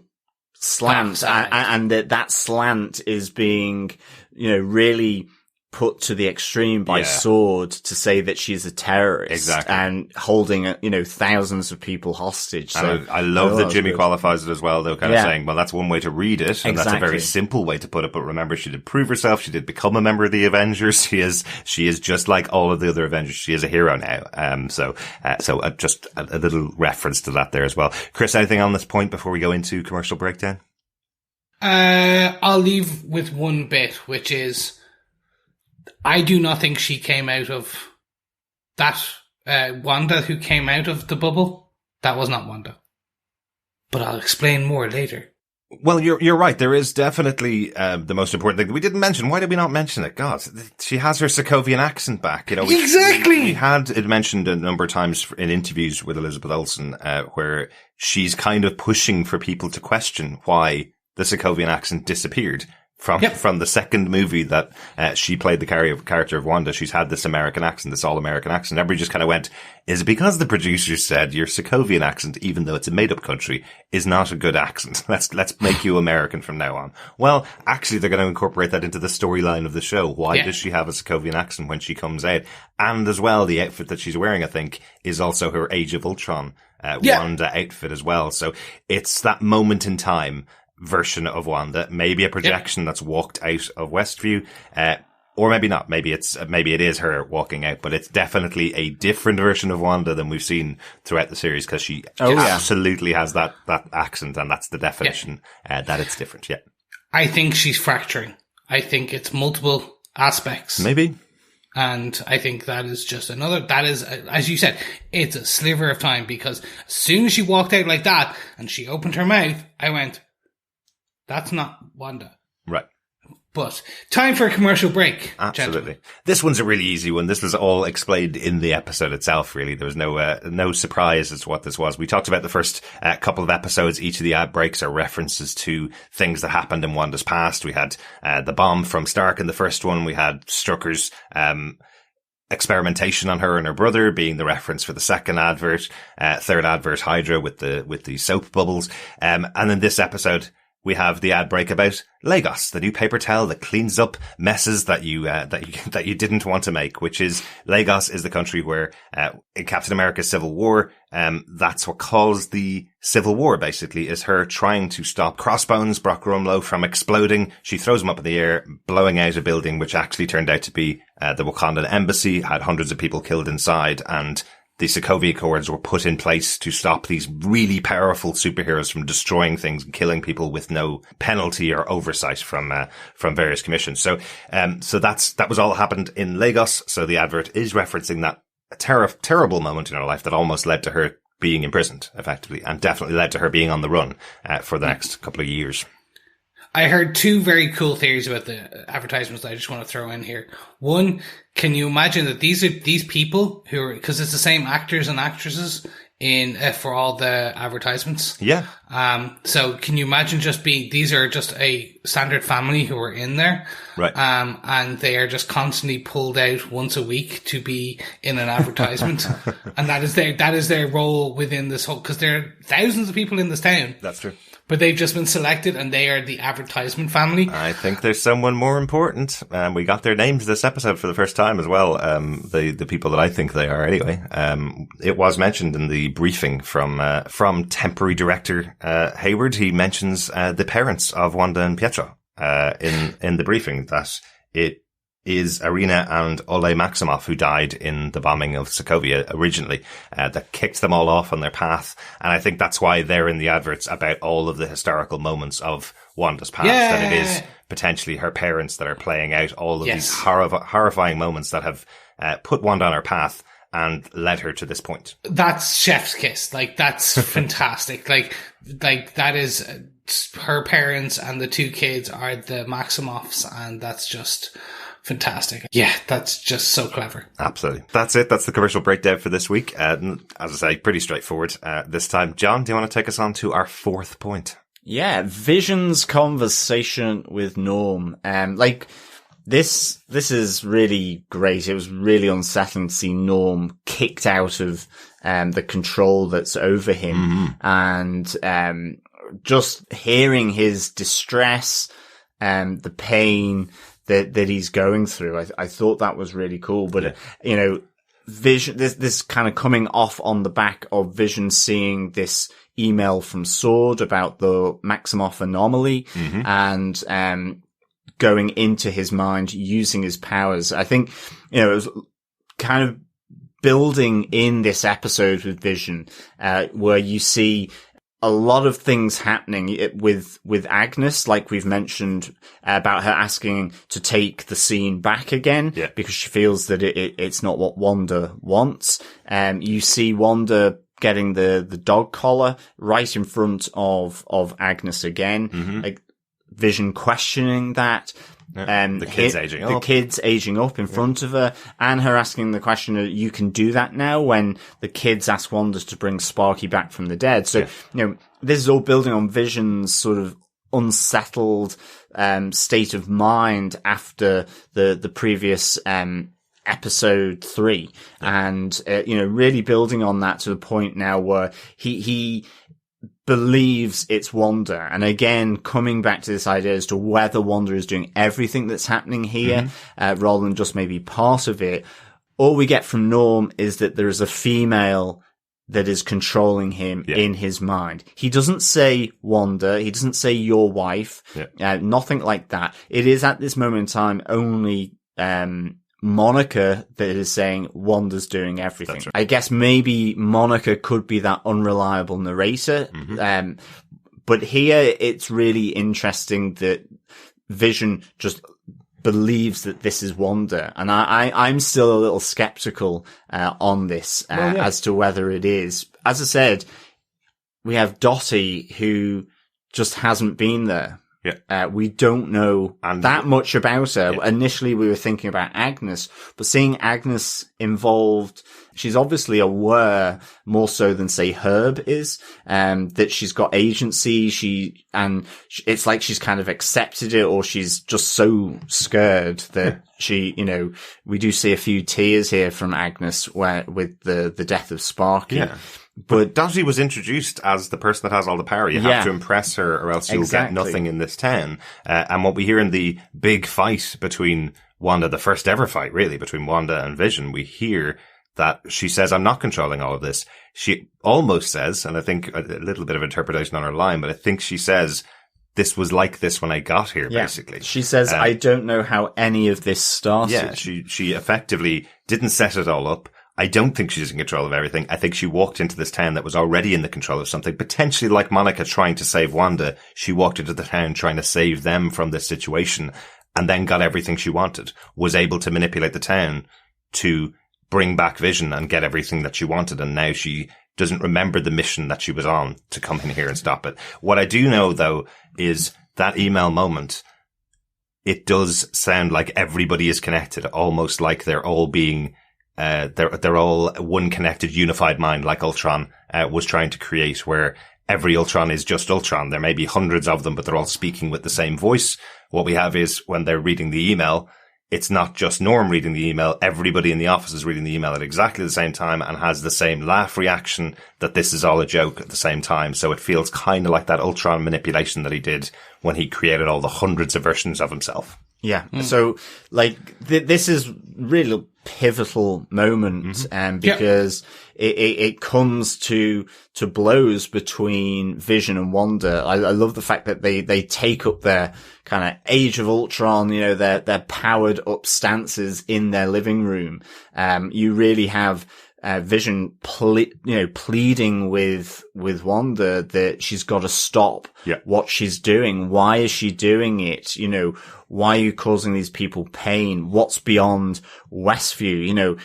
slant, and that slant is being, really put to the extreme by SWORD to say that she's a terrorist and holding, thousands of people hostage. So I love that Jimmy qualifies it as well, though, kind of saying, well, that's one way to read it, and that's a very simple way to put it. But remember, she did prove herself. She did become a member of the Avengers. She is just like all of the other Avengers. She is a hero now. So just a little reference to that there as well. Chris, anything on this point before we go into commercial breakdown? I'll leave with one bit, which is, I do not think she came out of that, Wanda who came out of the bubble. That was not Wanda. But I'll explain more later. Well, you're right. There is definitely, the most important thing that we didn't mention. Why did we not mention it? God, she has her Sokovian accent back. Exactly. We had it mentioned a number of times in interviews with Elizabeth Olsen, where she's kind of pushing for people to question why the Sokovian accent disappeared. From the second movie that she played the character of Wanda, she's had this American accent, this all-American accent. Everybody just kind of went, is it because the producers said your Sokovian accent, even though it's a made-up country, is not a good accent? Let's make you American from now on. Well, actually, they're going to incorporate that into the storyline of the show. Why does she have a Sokovian accent when she comes out? And as well, the outfit that she's wearing, I think, is also her Age of Ultron Wanda outfit as well. So it's that moment in time version of Wanda, maybe a projection that's walked out of Westview, or maybe not. Maybe it is her walking out, but it's definitely a different version of Wanda than we've seen throughout the series, because she absolutely has that accent, and that's the definition that it's different. Yeah, I think she's fracturing. I think it's multiple aspects. Maybe. And I think that is just that is, as you said, it's a sliver of time, because as soon as she walked out like that and she opened her mouth, I went, that's not Wanda. Right. But time for a commercial break. Absolutely. Gentlemen. This one's a really easy one. This was all explained in the episode itself, really. There was no surprise as to what this was. We talked about the first couple of episodes. Each of the ad breaks are references to things that happened in Wanda's past. We had the bomb from Stark in the first one. We had Strucker's experimentation on her and her brother being the reference for the second advert. Third advert, Hydra with the soap bubbles. And in this episode, we have the ad break about Lagos, the new paper towel that cleans up messes that you didn't want to make, which is Lagos is the country where, in Captain America's Civil War, that's what caused the Civil War, basically, is her trying to stop Crossbones, Brock Rumlow, from exploding. She throws him up in the air, blowing out a building, which actually turned out to be, the Wakandan embassy, had hundreds of people killed inside, and the Sokovia Accords were put in place to stop these really powerful superheroes from destroying things and killing people with no penalty or oversight from various commissions. So that was all that happened in Lagos. So the advert is referencing that terrible moment in her life that almost led to her being imprisoned, effectively, and definitely led to her being on the run for the next couple of years. I heard two very cool theories about the advertisements that I just want to throw in here. One, can you imagine that these people who are, because it's the same actors and actresses in for all the advertisements. Yeah. So can you imagine these are just a standard family who are in there. Right. And they are just constantly pulled out once a week to be in an advertisement. And that is their role within this whole, because there are thousands of people in this town. That's true. But they've just been selected and they are the advertisement family. I think there's someone more important. We got their names this episode for the first time as well. The people that I think they are anyway. It was mentioned in the briefing from temporary director, Haywood. He mentions, the parents of Wanda and Pietro, in the briefing, that it is Irina and Ole Maximoff who died in the bombing of Sokovia originally, that kicked them all off on their path. And I think that's why they're in the adverts about all of the historical moments of Wanda's past. Yeah. And it is potentially her parents that are playing out all of these horrifying moments that have put Wanda on her path and led her to this point. That's chef's kiss. Like, that's fantastic. Like that is her parents, and the two kids are the Maximoffs, and that's just fantastic. Yeah, that's just so clever. Absolutely. That's it. That's the commercial breakdown for this week. As I say, pretty straightforward this time. John, do you want to take us on to our fourth point? Yeah, Vision's conversation with Norm. This is really great. It was really unsettling to see Norm kicked out of the control that's over him, and just hearing his distress, the pain that he's going through. I thought that was really cool. But Vision, this kind of coming off on the back of Vision seeing this email from SWORD about the Maximoff anomaly, and going into his mind, using his powers. I think, it was kind of building in this episode with Vision, where you see a lot of things happening with Agnes, like we've mentioned, about her asking to take the scene back again, because she feels that it's not what Wanda wants. You see Wanda getting the dog collar right in front of Agnes again, like Vision questioning that. The kids aging up. The kids aging up in front of her, and her asking the question, you can do that now, when the kids ask Wanda to bring Sparky back from the dead. So, this is all building on Vision's sort of unsettled, state of mind after the previous, episode 3. And, really building on that to the point now where he believes it's Wanda. And again, coming back to this idea as to whether Wanda is doing everything that's happening here, rather than just maybe part of it. All we get from Norm is that there is a female that is controlling him in his mind. He doesn't say Wanda. He doesn't say your wife. Nothing like that. It is at this moment in time only, Monica that is saying Wanda's doing everything. Right. I guess maybe Monica could be that unreliable narrator. But here it's really interesting that Vision just believes that this is Wanda. And I'm still a little skeptical, on this, as to whether it is. As I said, we have Dottie who just hasn't been there. We don't know that much about her. Initially, we were thinking about Agnes, but seeing Agnes involved, she's obviously aware more so than say Herb is, that she's got agency. It's like she's kind of accepted it, or she's just so scared that she, we do see a few tears here from Agnes with the death of Sparky. But Dottie was introduced as the person that has all the power. You have to impress her, or else you'll get nothing in this town. And what we hear in the big fight between Wanda, the first ever fight, really, between Wanda and Vision, we hear that she says, I'm not controlling all of this. She almost says, and I think a little bit of interpretation on her line, but I think she says, this was like this when I got here, basically. She says, I don't know how any of this started. Yeah, she effectively didn't set it all up. I don't think she's in control of everything. I think she walked into this town that was already in the control of something, potentially like Monica trying to save Wanda. She walked into the town trying to save them from this situation, and then got everything she wanted, was able to manipulate the town to bring back Vision and get everything that she wanted. And now she doesn't remember the mission that she was on to come in here and stop it. What I do know, though, is that email moment, it does sound like everybody is connected, almost like they're all being they're all one connected, unified mind, like Ultron was trying to create, where every Ultron is just Ultron. There may be hundreds of them, but they're all speaking with the same voice. What we have is, when they're reading the email, it's not just Norm reading the email. Everybody in the office is reading the email at exactly the same time and has the same laugh reaction that this is all a joke at the same time. So it feels kind of like that Ultron manipulation that he did when he created all the hundreds of versions of himself. Yeah. So, like, this is really a pivotal moment, because it comes to blows between Vision and Wanda. I love the fact that they take up their kind of Age of Ultron, their powered up stances in their living room. You really have Vision pleading with Wanda that she's got to stop what she's doing. Why is she doing it? Why are you causing these people pain? What's beyond Westview?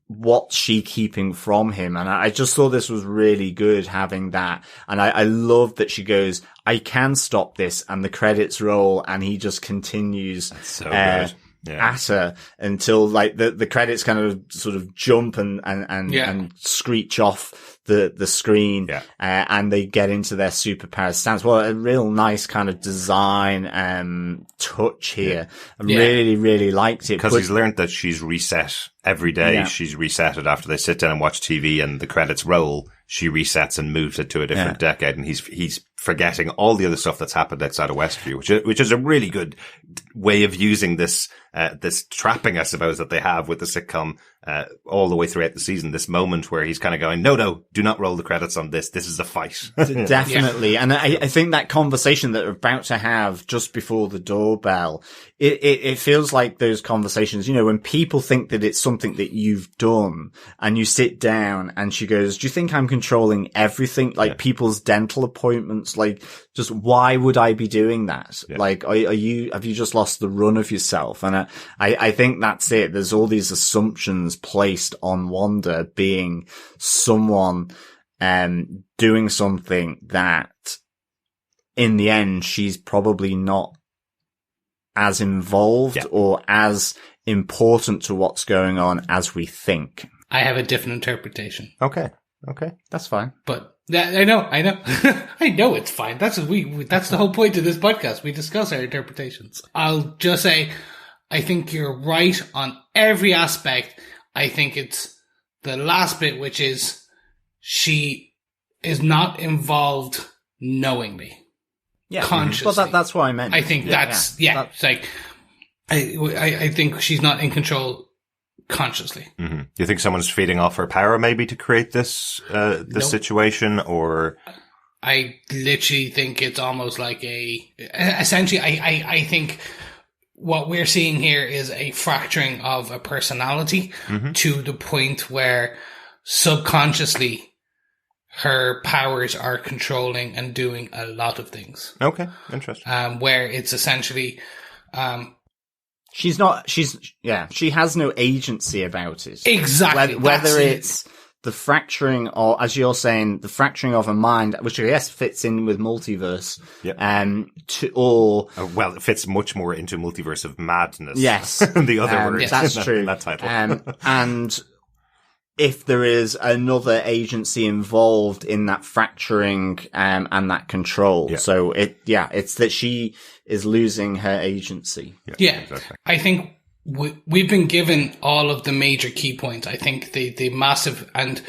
What's she keeping from him? And I just thought this was really good, having that. And I love that she goes, I can stop this, and the credits roll, and he just continues. That's so good. At her until like the credits kind of sort of jump and screech off the screen, and they get into their superpower stance. Well, a real nice kind of design touch here. I really, really liked it, because he's learned that she's reset every day. Yeah. She's resetted after they sit down and watch TV and the credits roll. She resets and moves it to a different decade, and he's forgetting all the other stuff that's happened outside of Westview, which is a really good way of using this trapping, I suppose, that they have with the sitcom, all the way throughout the season. This moment where he's kind of going, no, do not roll the credits on this. This is a fight. Definitely. Yeah. And I think that conversation that we're about to have just before the doorbell, it feels like those conversations, when people think that it's something that you've done, and you sit down and she goes, do you think I'm controlling everything? Like people's dental appointments? Like, just why would I be doing that? Yeah. Like, have you just lost the run of yourself? And I think that's it. There's all these assumptions placed on Wanda being someone, doing something that in the end, she's probably not as involved or as important to what's going on as we think. I have a different interpretation. Okay. That's fine. But I know. I know it's fine. That's the whole point of this podcast. We discuss our interpretations. I'll just say, I think you're right on every aspect. I think it's the last bit, which is she is not involved knowingly. Consciously. Well, that's what I meant. I think that's it's like, I think she's not in control consciously. Mm-hmm. Do you think someone's feeding off her power maybe to create this situation, or? I literally think it's almost like essentially, I think what we're seeing here is a fracturing of a personality to the point where subconsciously her powers are controlling and doing a lot of things. Okay, interesting. Where it's essentially, she has no agency about it. Exactly. Whether it's the fracturing, or as you're saying, the fracturing of a mind, which I guess fits in with multiverse. Yep. It fits much more into multiverse of madness. Yes. The other word. That's true. That title. And if there is another agency involved in that fracturing, and that control. Yeah. So it's that she is losing her agency. Yeah. Exactly. I think we've been given all of the major key points. I think the massive and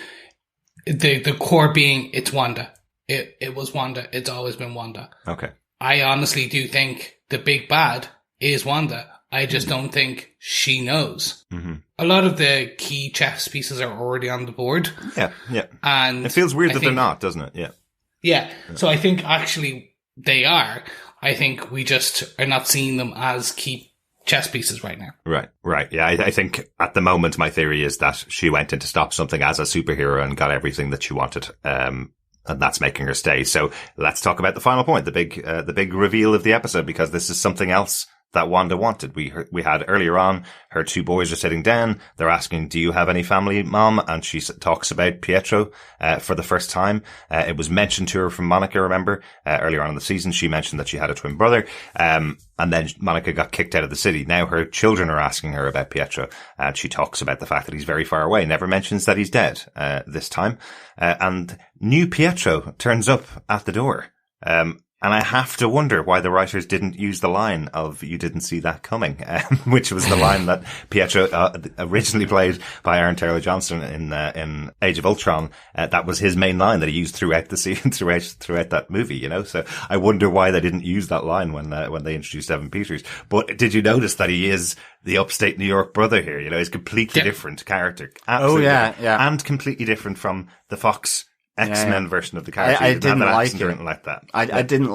the core being, it's Wanda. It was Wanda. It's always been Wanda. Okay. I honestly do think the big bad is Wanda. I just don't think she knows. Mm-hmm. A lot of the key chess pieces are already on the board. Yeah. And it feels weird that they're not, doesn't it? Yeah. So I think actually they are. I think we just are not seeing them as key chess pieces right now. Right. Yeah, I think at the moment my theory is that she went in to stop something as a superhero and got everything that she wanted. And that's making her stay. So let's talk about the final point, the big reveal of the episode, because this is something else that Wanda wanted. We had earlier on, her two boys are sitting down. They're asking, do you have any family, Mom? And she talks about Pietro, for the first time. It was mentioned to her from Monica, remember? Earlier on in the season, she mentioned that she had a twin brother. And then Monica got kicked out of the city. Now her children are asking her about Pietro. And she talks about the fact that he's very far away. Never mentions that he's dead, this time. And new Pietro turns up at the door. And I have to wonder why the writers didn't use the line of "you didn't see that coming," which was the line that Pietro originally played by Aaron Taylor Johnson in Age of Ultron. That was his main line that he used throughout the scene, throughout that movie. You know, so I wonder why they didn't use that line when they introduced Evan Peters. But did you notice that he is the upstate New York brother here? You know, he's a completely different character. Absolutely, and completely different from the Fox X-Men version of the character. I didn't like it. Didn't like that. I didn't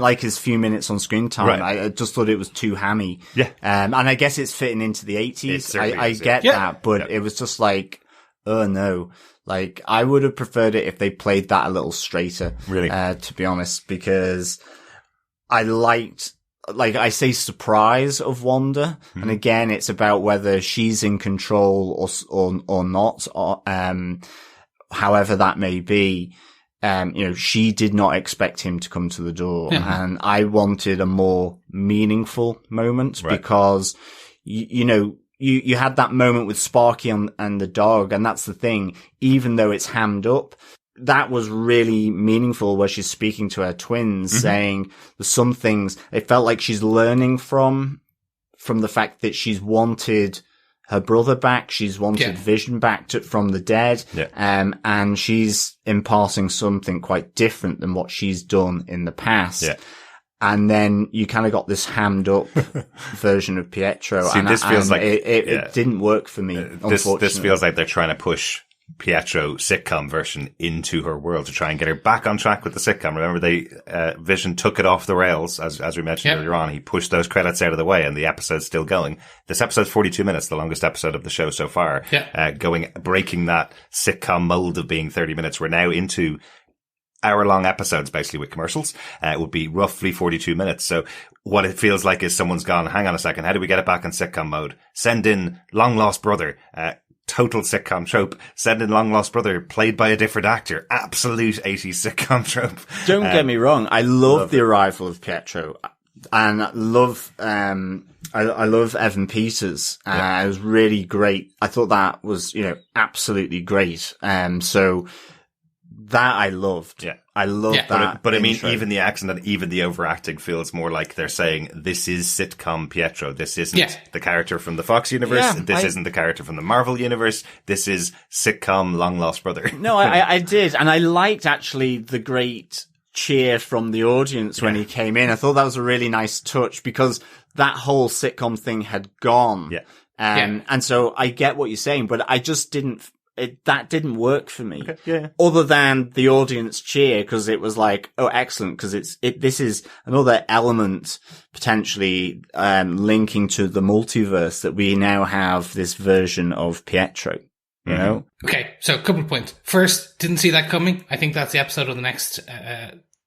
like his few minutes on screen time. Right. I just thought it was too hammy. Yeah. And I guess it's fitting into the 80s. I get yeah. that, but it was just like, oh no. Like, I would have preferred it if they played that a little straighter. Really? To be honest, because I liked, like I say, surprise of Wanda. Mm-hmm. And again, it's about whether she's in control or not. However that may be, she did not expect him to come to the door. Yeah. And I wanted a more meaningful moment because, you had that moment with Sparky and the dog. And that's the thing. Even though it's hammed up, that was really meaningful where she's speaking to her twins, saying there's some things. It felt like she's learning from the fact that she's wanted her brother back. She's wanted Vision back from the dead. Yeah. And she's imparting something quite different than what she's done in the past. Yeah. And then you kind of got this hammed up version of Pietro. See, this feels like it didn't work for me. Unfortunately, this feels like they're trying to push Pietro sitcom version into her world to try and get her back on track with the sitcom. Remember, Vision took it off the rails, as we mentioned earlier on. He pushed those credits out of the way, and the episode's still going. This episode's 42 minutes, the longest episode of the show so far. Yeah. Breaking that sitcom mold of being 30 minutes. We're now into hour-long episodes, basically, with commercials. It would be roughly 42 minutes. So what it feels like is someone's gone, hang on a second, how do we get it back in sitcom mode? Send in Long Lost Brother, total sitcom trope. Send in Long Lost Brother, played by a different actor. Absolute 80s sitcom trope. Don't get me wrong. I love the arrival of Pietro, and I love Evan Peters. It was really great. I thought that was, absolutely great. So that I loved. Yeah. I love that. But I mean, even the accent and even the overacting feels more like they're saying, this is sitcom Pietro. This isn't the character from the Fox universe. Yeah, this isn't the character from the Marvel universe. This is sitcom Long Lost Brother. No, I did. And I liked actually the great cheer from the audience when he came in. I thought that was a really nice touch because that whole sitcom thing had gone. Yeah. And so I get what you're saying, but I just that didn't work for me. Okay, yeah. Other than the audience cheer, because it was like, oh, excellent, because this is another element potentially linking to the multiverse that we now have this version of Pietro. You know? Okay, so a couple of points. First, didn't see that coming. I think that's the episode of the next,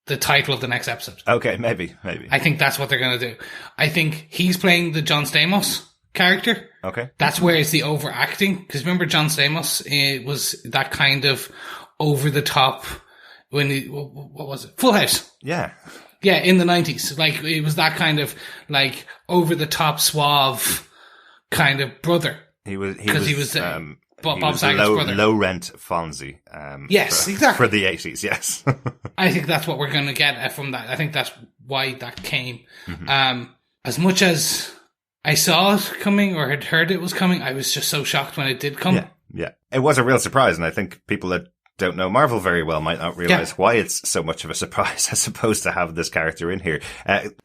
the title of the next episode. Okay, maybe. I think that's what they're going to do. I think he's playing the John Stamos character. Okay. That's where it's the overacting. Because remember John Stamos, it was that kind of over the top when what was it? Full House. Yeah. Yeah, in the 90s. Like, it was that kind of, like, over the top suave kind of brother. He was Bob Saget's brother. Low rent Fonzie. Yes, exactly. For the 80s, yes. I think that's what we're going to get from that. I think that's why that came. As much as I saw it coming or had heard it was coming, I was just so shocked when it did come. Yeah. It was a real surprise, and I think people that don't know Marvel very well might not realize why it's so much of a surprise as opposed to have this character in here.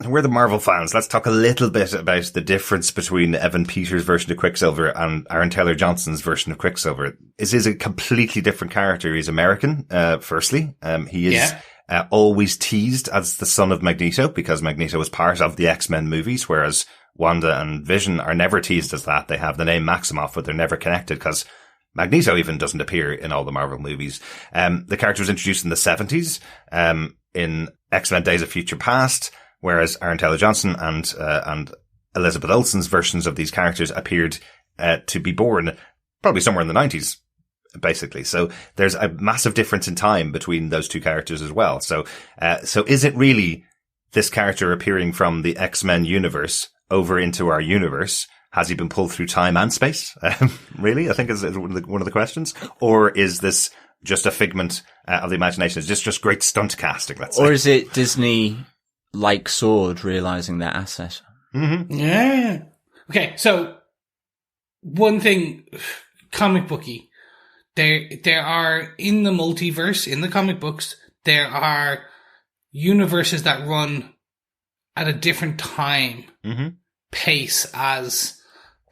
We're the Marvel fans. Let's talk a little bit about the difference between Evan Peters' version of Quicksilver and Aaron Taylor Johnson's version of Quicksilver. This is a completely different character. He's American, firstly. He is always teased as the son of Magneto because Magneto was part of the X-Men movies, whereas Wanda and Vision are never teased as that. They have the name Maximoff, but they're never connected because Magneto even doesn't appear in all the Marvel movies. The character was introduced in the 70s, in X-Men Days of Future Past, whereas Aaron Taylor Johnson and Elizabeth Olsen's versions of these characters appeared to be born probably somewhere in the 90s, basically. So there's a massive difference in time between those two characters as well. So is it really this character appearing from the X-Men universe over into our universe? Has he been pulled through time and space? Really? I think is one of the questions. Or is this just a figment of the imagination? Is this just great stunt casting, let's say? Or is it Disney, like SWORD, realizing their asset? Mm-hmm. Yeah. Okay, so one thing, comic booky. There are, in the multiverse, in the comic books, there are universes that run at a different time pace as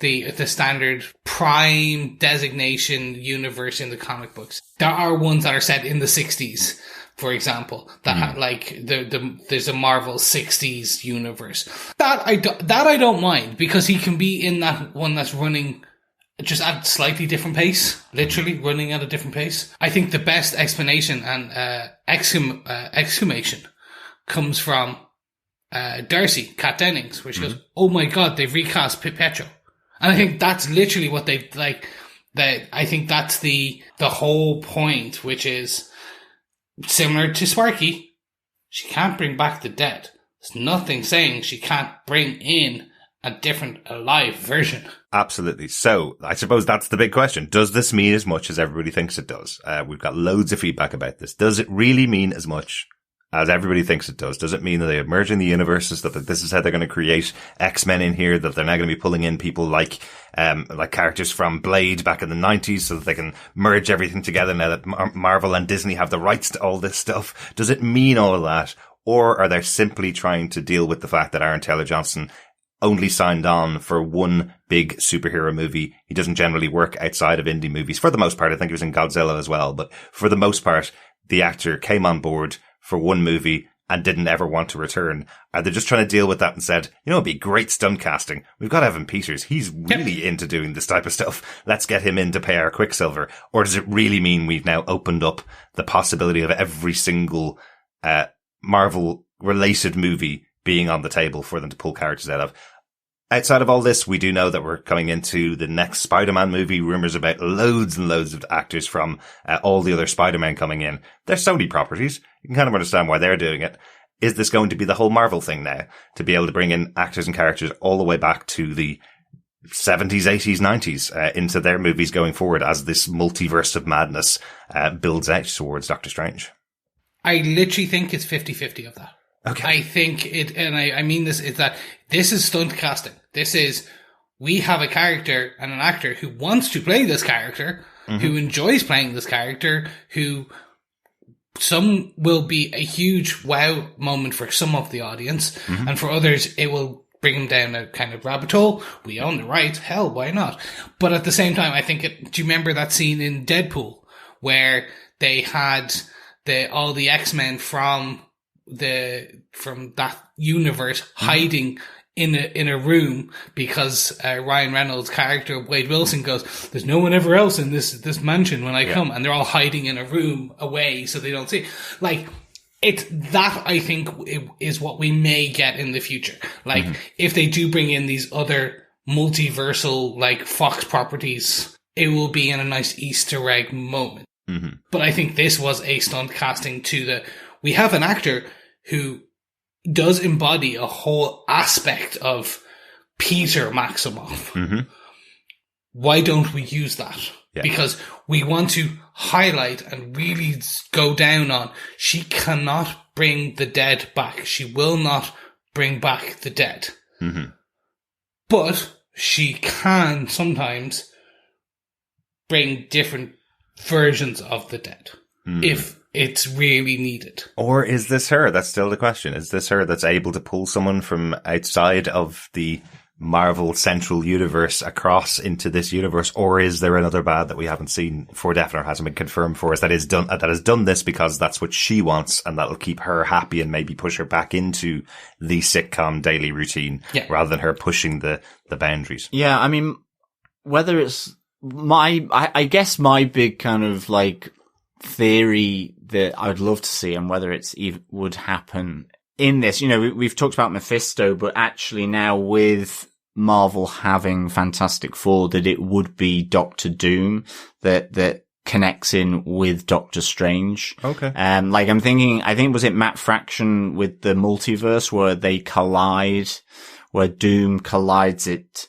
the standard prime designation universe in the comic books. There are ones that are set in the 60s, for example, that have, like there's a Marvel 60s universe. That I don't mind, because he can be in that one that's running just at slightly different pace, literally running at a different pace. I think the best explanation and exhumation comes from Darcy, Kat Dennings, where she goes, "Oh my God, they've recast Petro," and I think that's literally what they like. That I think that's the whole point, which is similar to Sparky. She can't bring back the dead. There's nothing saying she can't bring in a different alive version. Absolutely. So I suppose that's the big question. Does this mean as much as everybody thinks it does? We've got loads of feedback about this. Does it really mean as much as everybody thinks it does? Does it mean that they are merging the universes, that this is how they're going to create X-Men in here, that they're now going to be pulling in people like characters from Blade back in the 90s so that they can merge everything together now that Marvel and Disney have the rights to all this stuff? Does it mean all of that? Or are they simply trying to deal with the fact that Aaron Taylor Johnson only signed on for one big superhero movie? He doesn't generally work outside of indie movies. For the most part, I think he was in Godzilla as well. But for the most part, the actor came on board for one movie and didn't ever want to return. Are they just trying to deal with that and said, it'd be great stunt casting. We've got Evan Peters. He's really into doing this type of stuff. Let's get him in to pay our Quicksilver. Or does it really mean we've now opened up the possibility of every single Marvel related movie being on the table for them to pull characters out of? Outside of all this, we do know that we're coming into the next Spider-Man movie. Rumors about loads and loads of actors from all the other Spider-Men coming in. They're Sony properties. You can kind of understand why they're doing it. Is this going to be the whole Marvel thing now? To be able to bring in actors and characters all the way back to the 70s, 80s, 90s into their movies going forward as this multiverse of madness builds out towards Doctor Strange? I literally think it's 50-50 of that. Okay. I think it, and I mean this, is that this is stunt casting. This is, we have a character and an actor who wants to play this character, who enjoys playing this character, who some will be a huge wow moment for some of the audience, and for others it will bring them down a kind of rabbit hole. We own the right, hell, why not? But at the same time, I think do you remember that scene in Deadpool where they had all the X-Men from that universe hiding in a room because Ryan Reynolds' character Wade Wilson goes, "There's no one ever else in this mansion when I come," and they're all hiding in a room away so they don't see. Like, it's that, I think, is what we may get in the future. Like, if they do bring in these other multiversal, like, Fox properties, it will be in a nice Easter egg moment. But I think this was a stunt casting we have an actor who does embody a whole aspect of Peter Maximoff. Why don't we use that? Yeah. Because we want to highlight and really go down on, she cannot bring the dead back. She will not bring back the dead. But she can sometimes bring different versions of the dead if it's really needed. Or is this her? That's still the question. Is this her that's able to pull someone from outside of the Marvel Central Universe across into this universe? Or is there another bad that we haven't seen for definite or hasn't been confirmed for us that has done this because that's what she wants and that'll keep her happy and maybe push her back into the sitcom daily routine rather than her pushing the boundaries? Yeah, I mean, whether it's I guess my big kind of like theory that I would love to see, and whether it's would happen in this, you know, we've talked about Mephisto, but actually now with Marvel having Fantastic Four, that it would be Doctor Doom that connects in with Doctor Strange. Okay. Like I'm thinking, I think was it Matt Fraction with the multiverse where they collide, where Doom collides it,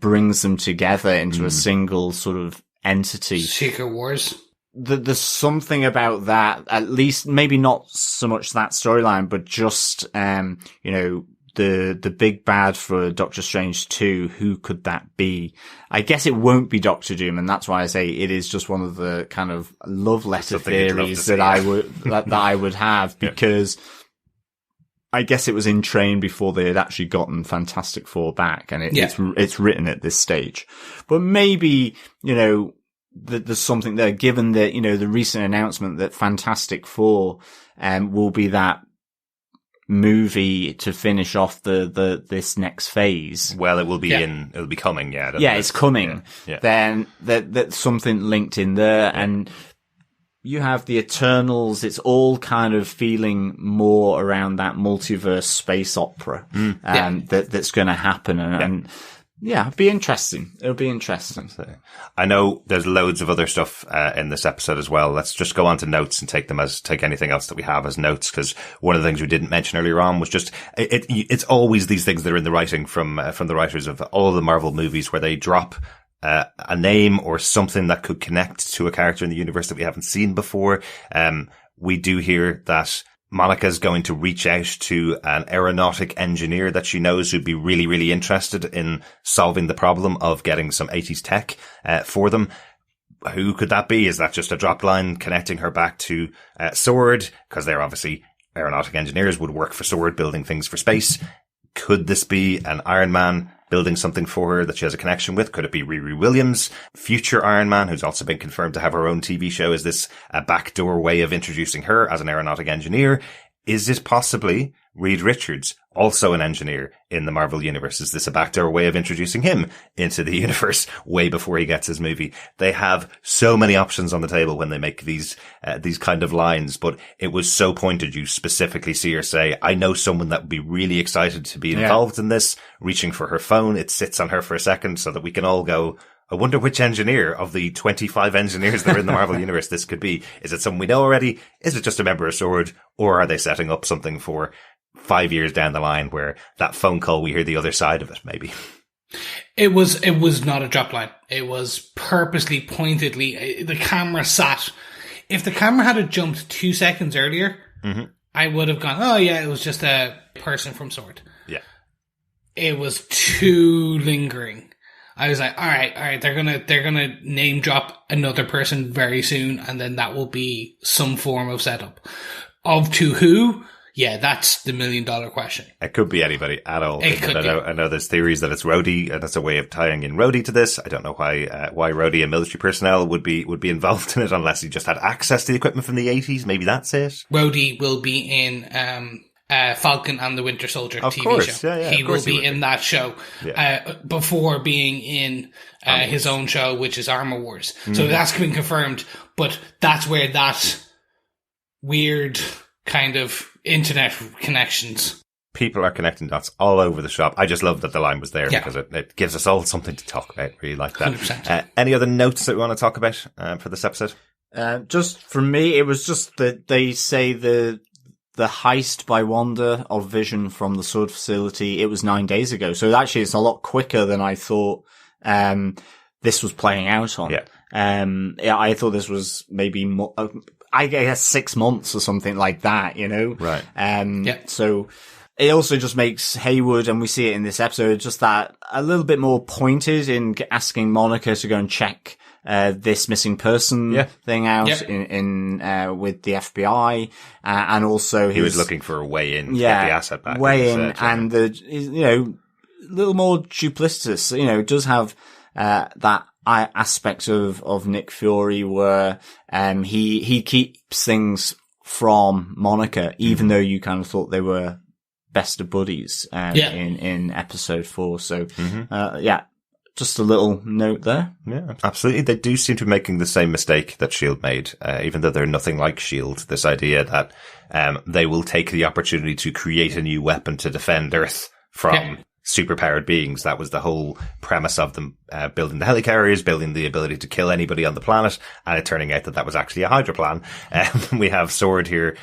brings them together into a single sort of entity. Secret Wars. There's something about that, at least maybe not so much that storyline, but just, you know, the big bad for Doctor Strange 2, who could that be? I guess it won't be Doctor Doom, and that's why I say it is just one of the kind of love letter theories that I would, that I would have, because I guess it was in train before they had actually gotten Fantastic Four back, and it's written at this stage. But maybe, you know, there's something there, given that, you know, the recent announcement that Fantastic Four, will be that movie to finish off this next phase. Well, it will be it'll be coming, it's coming. Yeah. Then that's something linked in there, and you have the Eternals. It's all kind of feeling more around that multiverse space opera, that's going to happen, and it'll be interesting. It'll be interesting. I know there's loads of other stuff in this episode as well. Let's just go on to notes and take anything else that we have as notes, because one of the things we didn't mention earlier on was just it's always these things that are in the writing from the writers of all the Marvel movies, where they drop a name or something that could connect to a character in the universe that we haven't seen before. We do hear that Monica's going to reach out to an aeronautic engineer that she knows who'd be really, really interested in solving the problem of getting some 80s tech for them. Who could that be? Is that just a drop line connecting her back to SWORD? Because they're obviously aeronautic engineers, would work for SWORD, building things for space. Could this be an Iron Man building something for her that she has a connection with? Could it be Riri Williams, future Iron Man, who's also been confirmed to have her own TV show? Is this a backdoor way of introducing her as an aeronautic engineer? Is this possibly Reed Richards, also an engineer in the Marvel Universe? Is this a backdoor way of introducing him into the universe way before he gets his movie? They have so many options on the table when they make these kind of lines, but it was so pointed. You specifically see her say, I know someone that would be really excited to be involved in this, reaching for her phone. It sits on her for a second so that we can all go, I wonder which engineer of the 25 engineers that are in the Marvel Universe this could be. Is it someone we know already? Is it just a member of SWORD? Or are they setting up something for 5 years down the line where that phone call, we hear the other side of it, maybe? It was not a drop line. It was purposely, pointedly, the camera sat. If the camera had jumped 2 seconds earlier, I would have gone, oh yeah, it was just a person from SWORD. Yeah. It was too lingering. I was like, all right, they're gonna name drop another person very soon, and then that will be some form of setup. To who? Yeah, that's the $1 million question. It could be anybody at all. I know there's theories that it's Rhodey, and that's a way of tying in Rhodey to this. I don't know why Rhodey and military personnel would be involved in it unless he just had access to the equipment from the 80s. Maybe that's it. Rhodey will be in Falcon and the Winter Soldier of TV course. show. Yeah, he will be in that show before being in his own show, which is Armor Wars. So that's been confirmed, but that's where that weird kind of internet connections. People are connecting dots all over the shop. I just love that the line was there because it gives us all something to talk about. Really like that. 100%. Any other notes that we want to talk about for this episode? Just from me, it was just that they say the heist by Wanda of Vision from the SWORD facility, it was 9 days ago. So actually it's a lot quicker than I thought this was playing out on. Yeah. I thought this was maybe I guess 6 months or something like that, you know? Right. So it also just makes Haywood, and we see it in this episode, just that a little bit more pointed in asking Monica to go and check this missing person thing out in with the FBI, and also he was looking for a way in to get the asset back. And a little more duplicitous. Does have that aspect of Nick Fury where he keeps things from Monica, even though you kind of thought they were best of buddies in episode 4. So Just a little note there. Yeah, absolutely. They do seem to be making the same mistake that S.H.I.E.L.D. made, even though they're nothing like S.H.I.E.L.D. This idea that they will take the opportunity to create a new weapon to defend Earth from superpowered beings. That was the whole premise of them building the helicarriers, building the ability to kill anybody on the planet, and it turning out that that was actually a Hydra plan. We have SWORD here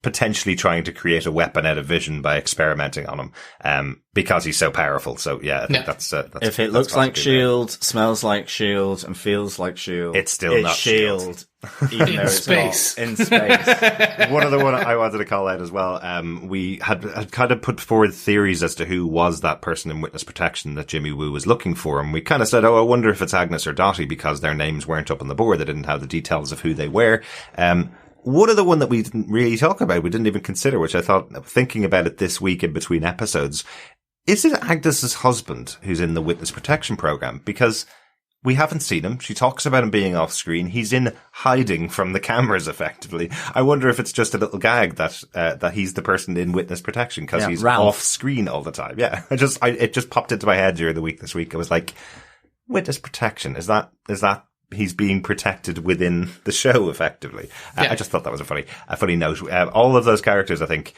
potentially trying to create a weapon out of Vision by experimenting on him, because he's so powerful. So yeah, I think that's if it looks like S.H.I.E.L.D., smells like S.H.I.E.L.D., and feels like S.H.I.E.L.D., it's still not S.H.I.E.L.D. Even though it's space. not in space. One other one I wanted to call out as well. We had kind of put forward theories as to who was that person in witness protection that Jimmy Woo was looking for. And we kind of said, I wonder if it's Agnes or Dohr, because their names weren't up on the board. They didn't have the details of who they were. One other one that we didn't really talk about, we didn't even consider, which I thought, thinking about it this week in between episodes, is it Agnes's husband who's in the witness protection program? Because we haven't seen him. She talks about him being off screen. He's in hiding from the cameras, effectively. I wonder if it's just a little gag that he's the person in witness protection because he's Ralph. off screen all the time. Yeah. It just popped into my head during the week this week. I was like, witness protection. Is that he's being protected within the show, effectively? I just thought that was a funny note. All of those characters, I think,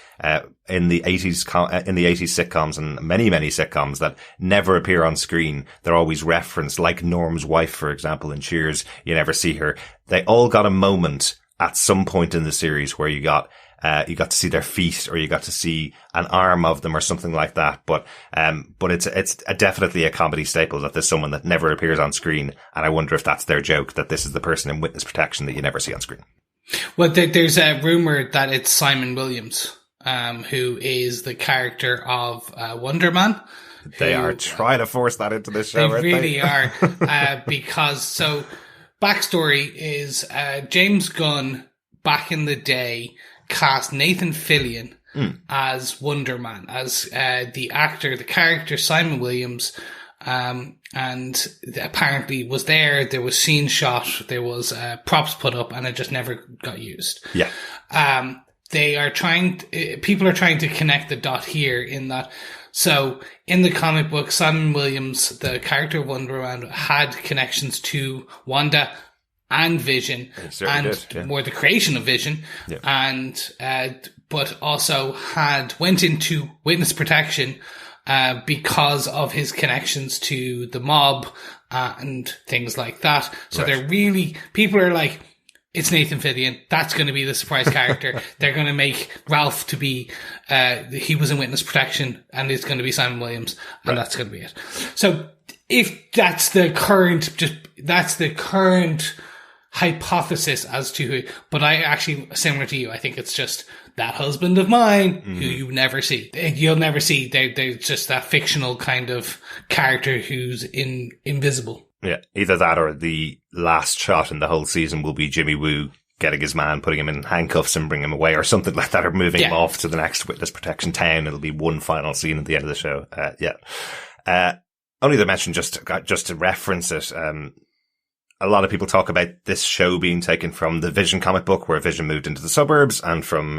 in the 80s sitcoms and many sitcoms that never appear on screen, they're always referenced, like Norm's wife, for example, in Cheers. You never see her. They all got a moment at some point in the series where you got to see their feet, or you got to see an arm of them or something like that. But it's definitely a comedy staple that there's someone that never appears on screen. And I wonder if that's their joke, that this is the person in witness protection that you never see on screen. Well, there's a rumor that it's Simon Williams, who is the character of Wonder Man. They are trying to force that into this show, They really are. Because, backstory is, James Gunn, back in the day, cast Nathan Fillion as Wonder Man, as the character Simon Williams, and apparently was there. There was scene shot, there was props put up, and it just never got used. Yeah. People are trying to connect the dot here in that. So in the comic book, Simon Williams, the character of Wonder Man, had connections to Wanda and Vision, more the creation of Vision, but also went into witness protection because of his connections to the mob and things like that. So people are like, it's Nathan Fillion. That's going to be the surprise character. They're going to make Ralph to be, he was in witness protection, and it's going to be Simon Williams, and that's going to be it. So if that's the current hypothesis as to who, but I actually, similar to you, I think it's just that husband of mine who you never see. You'll never see. They're just that fictional kind of character who's invisible. Yeah, either that or the last shot in the whole season will be Jimmy Woo getting his man, putting him in handcuffs and bringing him away, or something like that, or moving him off to the next witness protection town. It'll be one final scene at the end of the show. Only to mention, just to reference it, a lot of people talk about this show being taken from the Vision comic book, where Vision moved into the suburbs, and from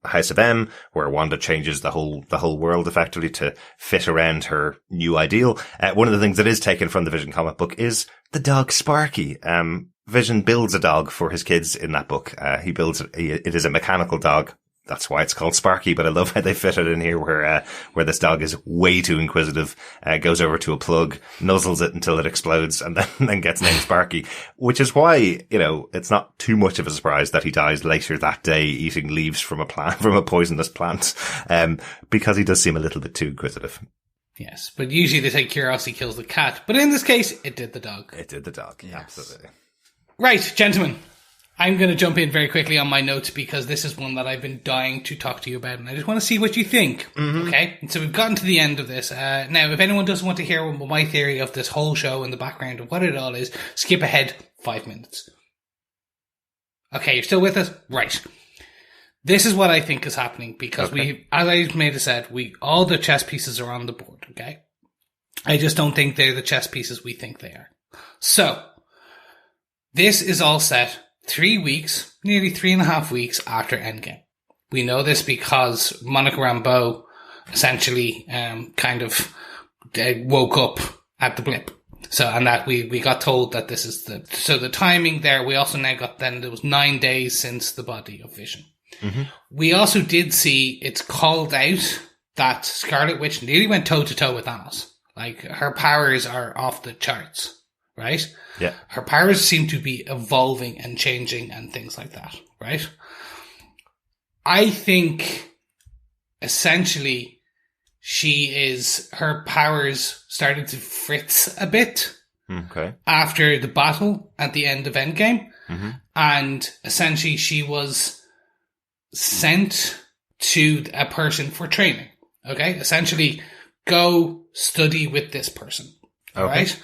House of M, where Wanda changes the whole world effectively to fit around her new ideal. One of the things that is taken from the Vision comic book is the dog Sparky. Vision builds a dog for his kids in that book. It is a mechanical dog. That's why it's called Sparky, but I love how they fit it in here where this dog is way too inquisitive, goes over to a plug, nuzzles it until it explodes, and then gets named Sparky, which is why, it's not too much of a surprise that he dies later that day eating leaves from a poisonous plant, because he does seem a little bit too inquisitive. Yes, but usually they say curiosity kills the cat, but in this case, it did the dog. It did the dog, yes. Absolutely. Right, gentlemen. I'm going to jump in very quickly on my notes because this is one that I've been dying to talk to you about, and I just want to see what you think. Mm-hmm. Okay? And so we've gotten to the end of this. Now, if anyone doesn't want to hear my theory of this whole show and the background of what it all is, skip ahead 5 minutes. Okay, you're still with us? Right. This is what I think is happening because as I made it said, all the chess pieces are on the board, okay? I just don't think they're the chess pieces we think they are. So, this is all set 3 weeks, nearly 3.5 weeks after Endgame. We know this because Monica Rambeau essentially kind of woke up at the blip. So, and that we got told that this is the timing there. We also now got then there was 9 days since the body of Vision. Mm-hmm. We also did see it's called out that Scarlet Witch nearly went toe to toe with Thanos. Like, her powers are off the charts, right? Yeah. Her powers seem to be evolving and changing and things like that, right? I think essentially her powers started to fritz a bit. Okay. After the battle at the end of Endgame. Mm-hmm. And essentially she was sent to a person for training. Okay? Essentially, go study with this person. Okay. Right?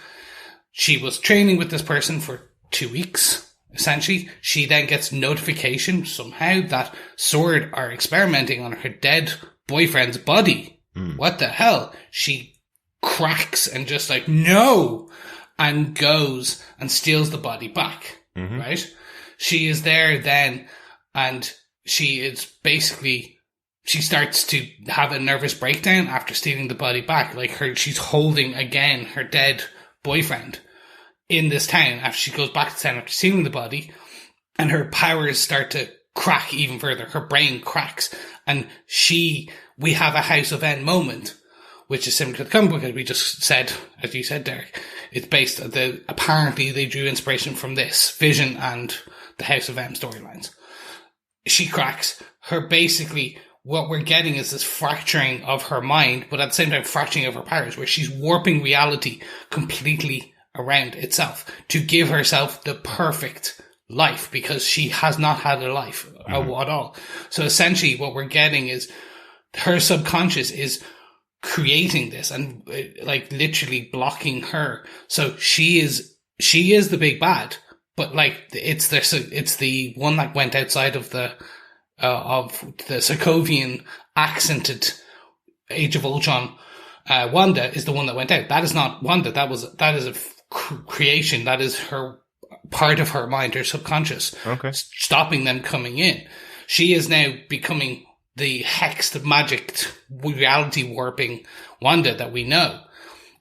She was training with this person for 2 weeks. Essentially, she then gets notification somehow that SWORD are experimenting on her dead boyfriend's body. What the hell? She cracks and just like, no, and goes and steals the body back. Mm-hmm. Right? She is there then, and she is basically, she starts to have a nervous breakdown after stealing the body back. Like, she's holding again her dead boyfriend in this town after she goes back to town after stealing the body, and her powers start to crack even further. Her brain cracks, and we have a House of N moment, which is similar to the comic book, as we just said, as you said, Derek. It's based apparently they drew inspiration from this, Vision and the House of M storylines. She cracks. Basically, what we're getting is this fracturing of her mind, but at the same time fracturing of her powers, where she's warping reality completely around itself to give herself the perfect life, because she has not had a life at all. So essentially what we're getting is her subconscious is creating this and like literally blocking her. So she is the big bad, but like it's the one that went outside of the Sokovian accented Age of Ultron. Wanda is the one that went out. That is not Wanda. That is a creation. That is her part of her mind, her subconscious, stopping them coming in. She is now becoming the hexed, magicked, reality warping Wanda that we know.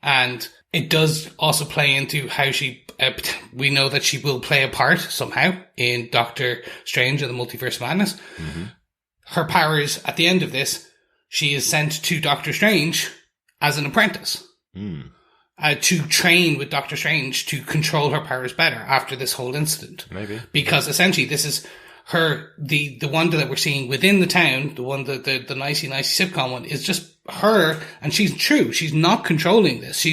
And it does also play into how we know that she will play a part somehow in Doctor Strange and the Multiverse of Madness. Mm-hmm. Her powers, at the end of this, she is sent to Doctor Strange as an apprentice. To train with Doctor Strange to control her powers better after this whole incident. Maybe. Because essentially this is her, the Wanda that we're seeing within the town, the one, the nicey sitcom one, is just her, and she's not controlling this.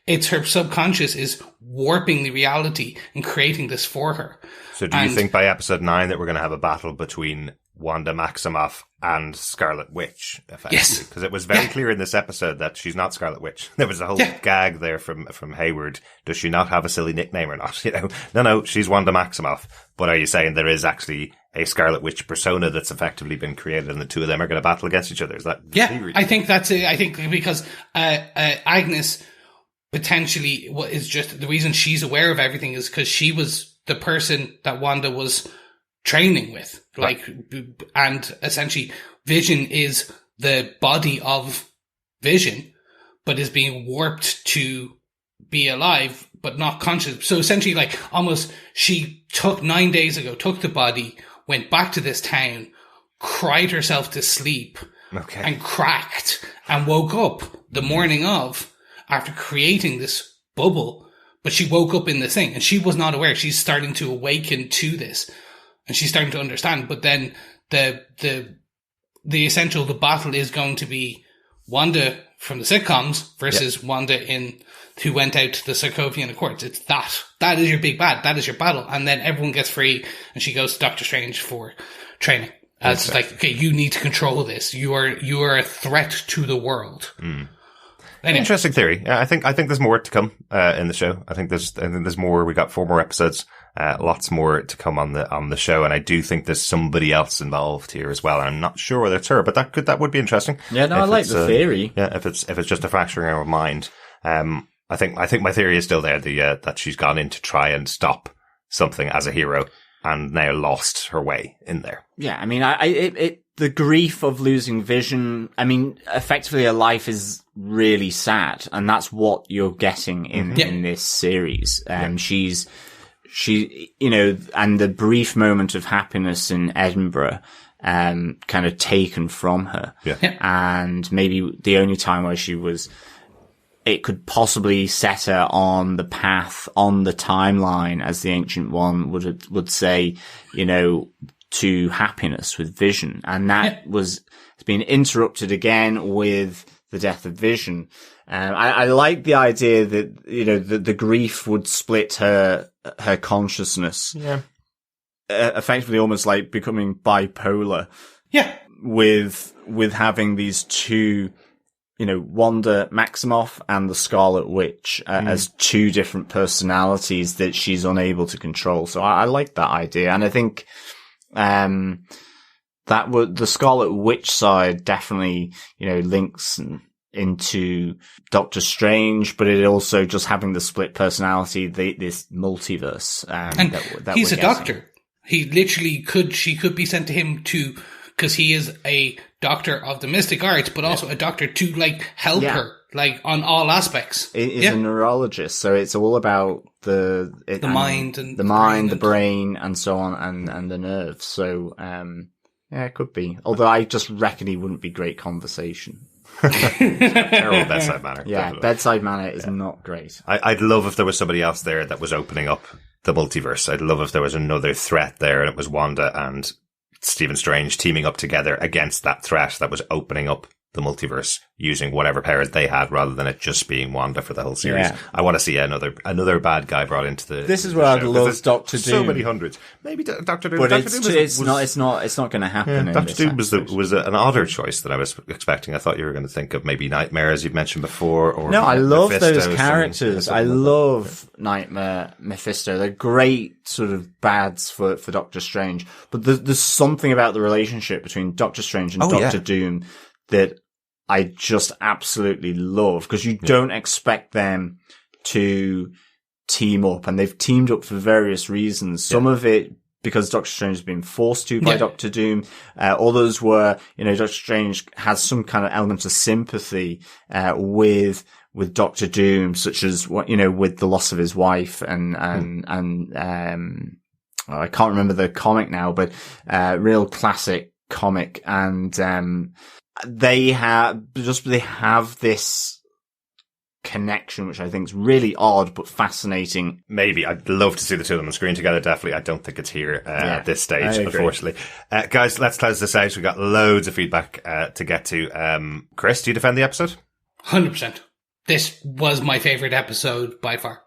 It's her subconscious is warping the reality and creating this for her. So do you think by episode 9 that we're going to have a battle between Wanda Maximoff and Scarlet Witch, effectively? Yes. Because it was very clear in this episode that she's not Scarlet Witch. There was a whole gag there from Hayward. Does she not have a silly nickname or not? No, she's Wanda Maximoff. But are you saying there is actually a Scarlet Witch persona that's effectively been created and the two of them are going to battle against each other? Is that theory? I think that's it. I think because Agnes potentially is just the reason she's aware of everything is because she was the person that Wanda was training with, and essentially Vision is the body of Vision, but is being warped to be alive, but not conscious. So essentially, almost she took 9 days ago, took the body, went back to this town, cried herself to sleep, and cracked, and woke up the morning of, after creating this bubble, but she woke up in this thing, and she was not aware. She's starting to awaken to this. And she's starting to understand, but then the battle is going to be Wanda from the sitcoms versus Wanda who went out to the Sokovian Accords. It's that is your big bad. That is your battle. And then everyone gets free and she goes to Doctor Strange for training. It's like, okay, you need to control this. You are a threat to the world. Anyway. Interesting theory. Yeah, I think there's more to come in the show. I think there's more. We got 4 more episodes. Lots more to come on the show, and I do think there's somebody else involved here as well. I'm not sure whether it's her, but that would be interesting. Yeah, no, I like the theory. Yeah, if it's just a fracturing of mind. I think my theory is still there. That she's gone in to try and stop something as a hero, and now lost her way in there. Yeah, I mean, the grief of losing Vision, I mean, effectively her life is really sad, and that's what you're getting in this series. She, you know, and the brief moment of happiness in Edinburgh, kind of taken from her. And maybe the only time where it could possibly set her on the path, on the timeline, as the Ancient One would say, you know, to happiness with Vision. And that has been interrupted again with the death of Vision. I like the idea that, you know, the grief would split her consciousness. Effectively almost like becoming bipolar. With having these two, you know, Wanda Maximoff and the Scarlet Witch as two different personalities that she's unable to control. So I like that idea. And I think, the Scarlet Witch side definitely, you know, links into Doctor Strange, but it also just having the split personality, this multiverse. And that he's we're a doctor. He literally she could be sent to him because he is a doctor of the mystic arts, but also a doctor to like help her, like on all aspects. He's a neurologist, so it's all about the mind and the brain and so on, and the nerves. So, it could be. Although I just reckon he wouldn't be great conversation. Terrible bedside manner. Yeah, definitely. Bedside manner is not great. I'd love if there was somebody else there that was opening up the multiverse. I'd love if there was another threat there and it was Wanda and Stephen Strange teaming up together against that threat that was opening up the multiverse using whatever powers they had rather than it just being Wanda for the whole series. I want to see another bad guy brought into the This is where I'd love Doctor Doom. So many hundreds. Maybe Doctor Doom. But Doctor Doom it's not going to happen. Yeah, Doctor Doom was an odder choice than I was expecting. I thought you were going to think of maybe Nightmare, as you've mentioned before. Or no, I love Mephisto, those characters. I love Nightmare, Mephisto. They're great sort of bads for Doctor Strange. But there's something about the relationship between Doctor Strange and Doctor Doom that I just absolutely love, because you don't expect them to team up, and they've teamed up for various reasons. Some of it because Doctor Strange has been forced to by Doctor Doom. Others were, you know, Doctor Strange has some kind of element of sympathy with Doctor Doom, such as what, you know, with the loss of his wife and I can't remember the comic now, but real classic comic, and they have this connection, which I think is really odd but fascinating. Maybe I'd love to see the two of them on screen together. Definitely, I don't think it's here at this stage, unfortunately. Guys, let's close this out. We got loads of feedback to get to. Chris, do you defend the episode? 100%. This was my favorite episode by far,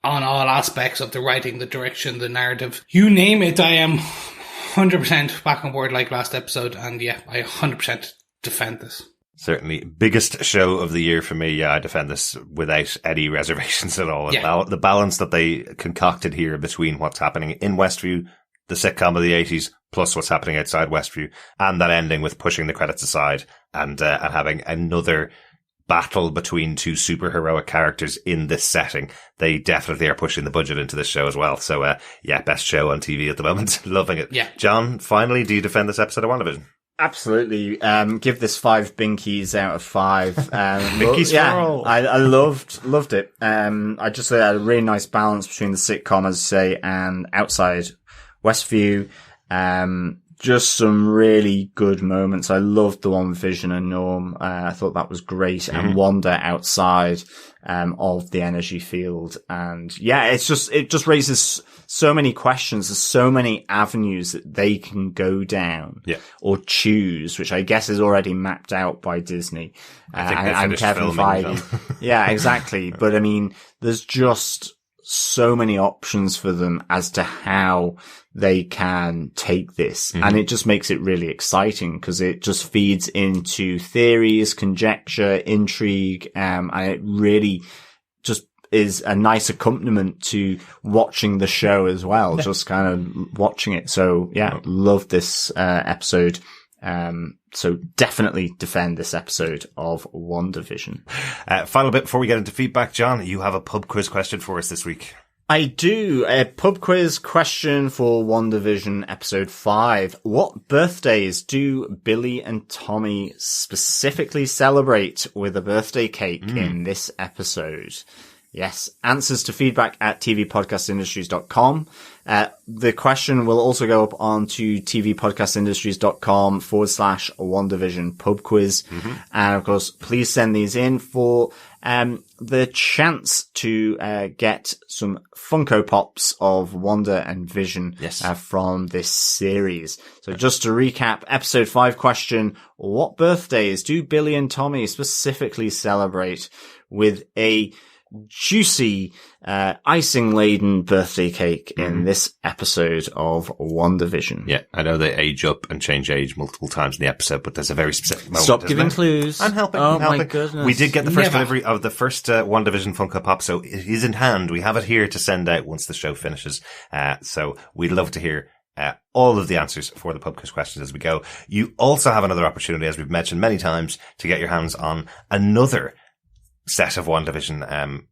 on all aspects of the writing, the direction, the narrative, you name it. I am 100% back on board like last episode, and I 100% defend this. Certainly. Biggest show of the year for me. Yeah, I defend this without any reservations at all. Yeah. The balance that they concocted here between what's happening in Westview, the sitcom of the 80s, plus what's happening outside Westview, and that ending with pushing the credits aside and having another battle between two superheroic characters in this setting. They definitely are pushing the budget into this show as well. So, best show on TV at the moment. Loving it. Yeah. John, finally, do you defend this episode of WandaVision? Absolutely. Give this 5 binkies out of 5. Binkies for all. I loved it. I just had a really nice balance between the sitcom, as I say, and outside Westview. Just some really good moments. I loved the one with Vision and Norm. I thought that was great. And Wanda outside, of the energy field. And it just raises so many questions. There's so many avenues that they can go down or choose, which I guess is already mapped out by Disney. And Kevin Feige. Yeah, exactly. But I mean, there's just so many options for them as to how they can take this. And it just makes it really exciting because it just feeds into theories, conjecture, intrigue, and it really just is a nice accompaniment to watching the show as well, just kind of watching it. So love this episode. So definitely defend this episode of WandaVision. Final bit before we get into feedback, John, you have a pub quiz question for us this week. I do. A pub quiz question for WandaVision episode 5. What birthdays do Billy and Tommy specifically celebrate with a birthday cake in this episode? Yes. Answers to feedback at tvpodcastindustries.com. The question will also go up onto tvpodcastindustries.com/WandaVision pub quiz. And of course, please send these in for the chance to get some Funko Pops of Wanda and Vision from this series. So just to recap, episode 5 question, what birthdays do Billy and Tommy specifically celebrate with a juicy, icing-laden birthday cake in this episode of WandaVision? Yeah, I know they age up and change age multiple times in the episode, but there's a very specific moment. Stop giving clues. I'm helping. Oh I'm helping. my goodness. We did get the first delivery of the first WandaVision Funko Pop, so it is in hand. We have it here to send out once the show finishes. So we'd love to hear all of the answers for the pub quiz questions as we go. You also have another opportunity, as we've mentioned many times, to get your hands on another set of WandaVision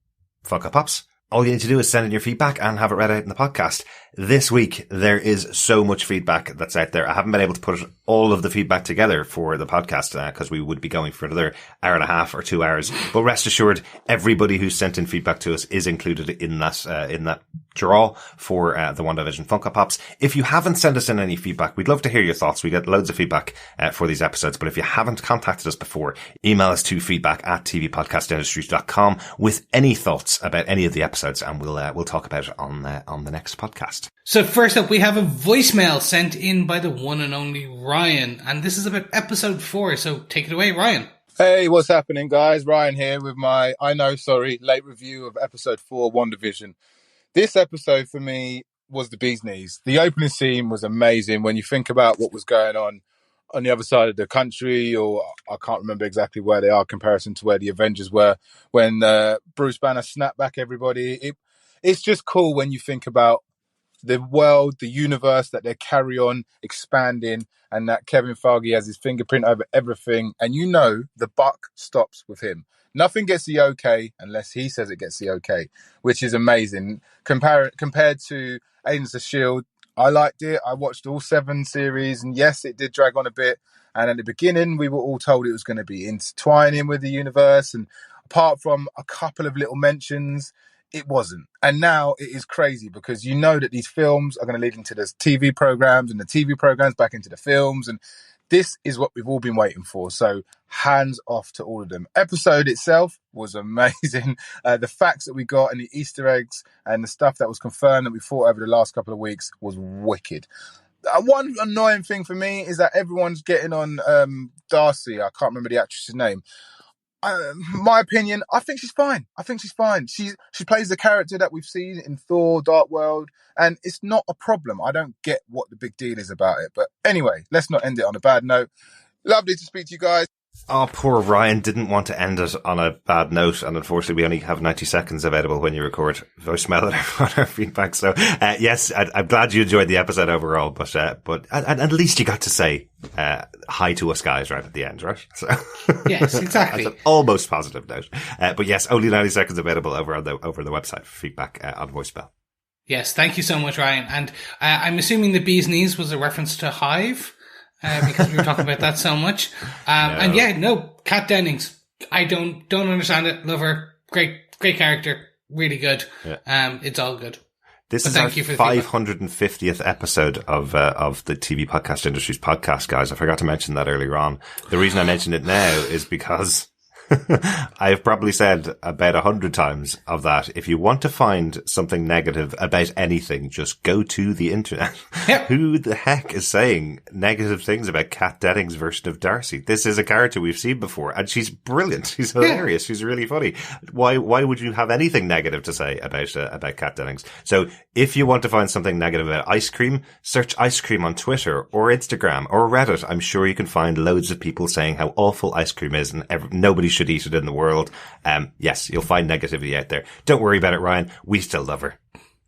Funko Pops. All you need to do is send in your feedback and have it read out in the podcast. This week, there is so much feedback that's out there. I haven't been able to put all of the feedback together for the podcast because we would be going for another hour and a half or 2 hours. But rest assured, everybody who's sent in feedback to us is included in that draw for the WandaVision Funko Pops. If you haven't sent us in any feedback, we'd love to hear your thoughts. We get loads of feedback for these episodes. But if you haven't contacted us before, email us to feedback@tvpodcastindustries.com with any thoughts about any of the episodes, and we'll talk about it on the next podcast. So first up, we have a voicemail sent in by the one and only Ryan, and this is about episode 4. So take it away, Ryan. Hey, what's happening, guys? Ryan here with my, late review of episode 4, WandaVision. This episode for me was the bee's knees. The opening scene was amazing when you think about what was going on the other side of the country, or I can't remember exactly where they are in comparison to where the Avengers were when Bruce Banner snapped back everybody. It's just cool when you think about the world, the universe that they carry on expanding, and that Kevin Feige has his fingerprint over everything. And you know the buck stops with him. Nothing gets the okay unless he says it gets the okay, which is amazing. Compared to Agents of S.H.I.E.L.D., I liked it. I watched all 7 series, and yes, it did drag on a bit. And at the beginning, we were all told it was going to be intertwining with the universe. And apart from a couple of little mentions, it wasn't. And now it is crazy because you know that these films are going to lead into the TV programs and the TV programs back into the films. And this is what we've all been waiting for. So hands off to all of them. Episode itself was amazing. The facts that we got and the Easter eggs and the stuff that was confirmed that we fought over the last couple of weeks was wicked. One annoying thing for me is that everyone's getting on Darcy. I can't remember the actress's name. My opinion, I think she's fine. She plays the character that we've seen in Thor, Dark World, and it's not a problem. I don't get what the big deal is about it. But anyway, let's not end it on a bad note. Lovely to speak to you guys. Oh, poor Ryan didn't want to end it on a bad note, and unfortunately we only have 90 seconds available when you record voicemail on our feedback. So, yes, I'm glad you enjoyed the episode overall, but at least you got to say hi to us guys right at the end, right? So yes, exactly. That's an almost positive note. But yes, only 90 seconds available over the website for feedback on voicemail. Yes, thank you so much, Ryan. And I'm assuming the bee's knees was a reference to Hive. Because we were talking about that so much. And Kat Dennings. I don't understand it. Love her. Great character. Really good. Yeah. It's all good. This is our 550th episode of the TV Podcast Industries podcast, guys. I forgot to mention that earlier on. The reason I mention it now is because I've probably said about 100 times of that. If you want to find something negative about anything, just go to the internet. Yep. Who the heck is saying negative things about Kat Dennings' version of Darcy? This is a character we've seen before, and she's brilliant. She's hilarious. Yeah. She's really funny. Why would you have anything negative to say about Kat Dennings? So if you want to find something negative about ice cream, search ice cream on Twitter or Instagram or Reddit. I'm sure you can find loads of people saying how awful ice cream is and nobody should eat it in the world. Yes, you'll find negativity out there. Don't worry about it, Ryan. We still love her.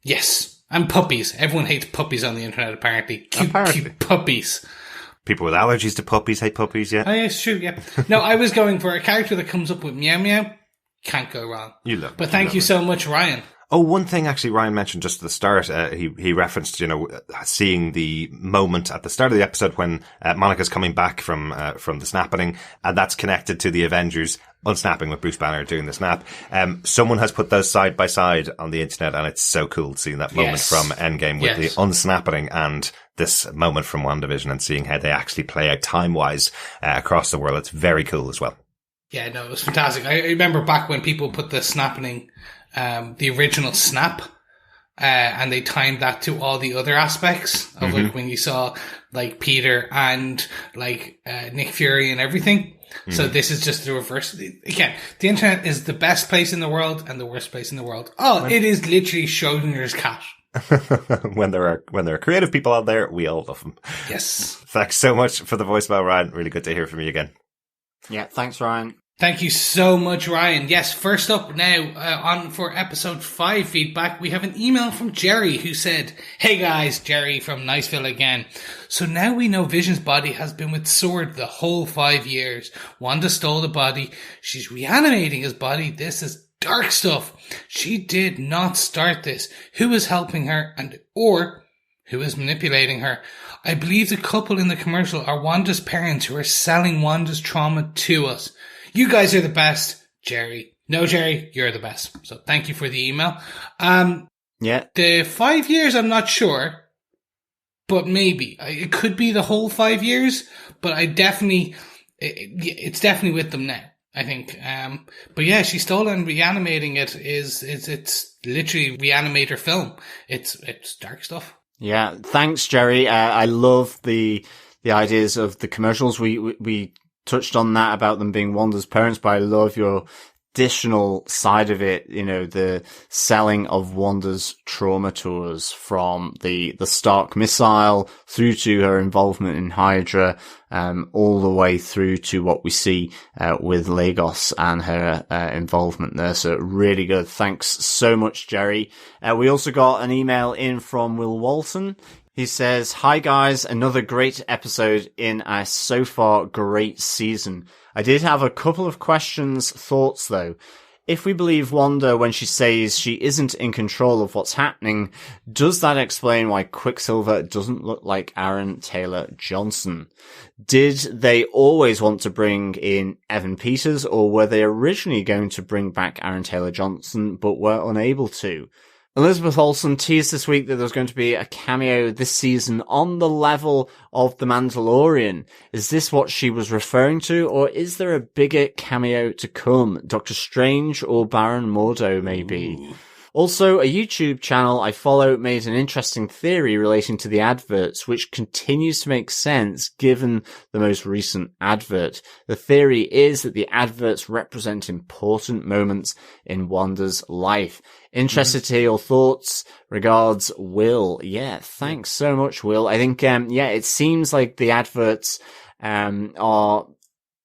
Yes. And puppies. Everyone hates puppies on the internet, apparently. Cute puppies. People with allergies to puppies hate puppies, yeah? Oh, yeah, it's true, yeah. No, I was going for a character that comes up with meow meow. Can't go wrong. You love it. But thank you so much, Ryan. Oh, one thing actually Ryan mentioned just at the start, he referenced, seeing the moment at the start of the episode when Monica's coming back from the snapping, and that's connected to the Avengers unsnapping with Bruce Banner doing the snap. Someone has put those side by side on the internet, and it's so cool seeing that moment from Endgame with the unsnapping and this moment from WandaVision, and seeing how they actually play out time-wise across the world. It's very cool as well. Yeah, no, it was fantastic. I remember back when people put the snapping, the original snap, and they timed that to all the other aspects of like when you saw like Peter and like Nick Fury and everything. So this is just the reverse. Again, the internet is the best place in the world and the worst place in the world. It is literally Schrodinger's cat. when there are creative people out there, we all love them. Yes. Thanks so much for the voicemail, Ryan. Really good to hear from you again. Yeah, thanks, Ryan. Thank you so much, Ryan. Yes, first up now, on for episode 5 feedback, we have an email from Jerry who said, "Hey guys, Jerry from Niceville again. So now we know Vision's body has been with SWORD the whole 5 years. Wanda stole the body. She's reanimating his body. This is dark stuff. She did not start this. Who is helping her or who is manipulating her? I believe the couple in the commercial are Wanda's parents who are selling Wanda's trauma to us. You guys are the best, Jerry." No, Jerry, you're the best. So thank you for the email. The 5 years, I'm not sure, but maybe. It could be the whole 5 years, but it's definitely with them now, I think. But yeah, she stole and reanimating it it's literally Reanimator film. It's dark stuff. Yeah, thanks, Jerry. I love the ideas of the commercials. We touched on that about them being Wanda's parents, but I love your additional side of it, the selling of Wanda's trauma tours from the Stark missile through to her involvement in Hydra, all the way through to what we see with Lagos and her involvement there. So really good. Thanks so much, Jerry. We also got an email in from Will Walton. He says, "Hi guys, another great episode in a so far great season. I did have a couple of thoughts though. If we believe Wanda when she says she isn't in control of what's happening, does that explain why Quicksilver doesn't look like Aaron Taylor Johnson? Did they always want to bring in Evan Peters, or were they originally going to bring back Aaron Taylor Johnson but were unable to? Elizabeth Olsen teased this week that there's going to be a cameo this season on the level of The Mandalorian. Is this what she was referring to, or is there a bigger cameo to come? Doctor Strange or Baron Mordo, maybe? Ooh. Also, a YouTube channel I follow made an interesting theory relating to the adverts, which continues to make sense given the most recent advert. The theory is that the adverts represent important moments in Wanda's life. Interested to hear your thoughts. Regards, Will. Yeah, thanks so much, Will. I think, it seems like the adverts are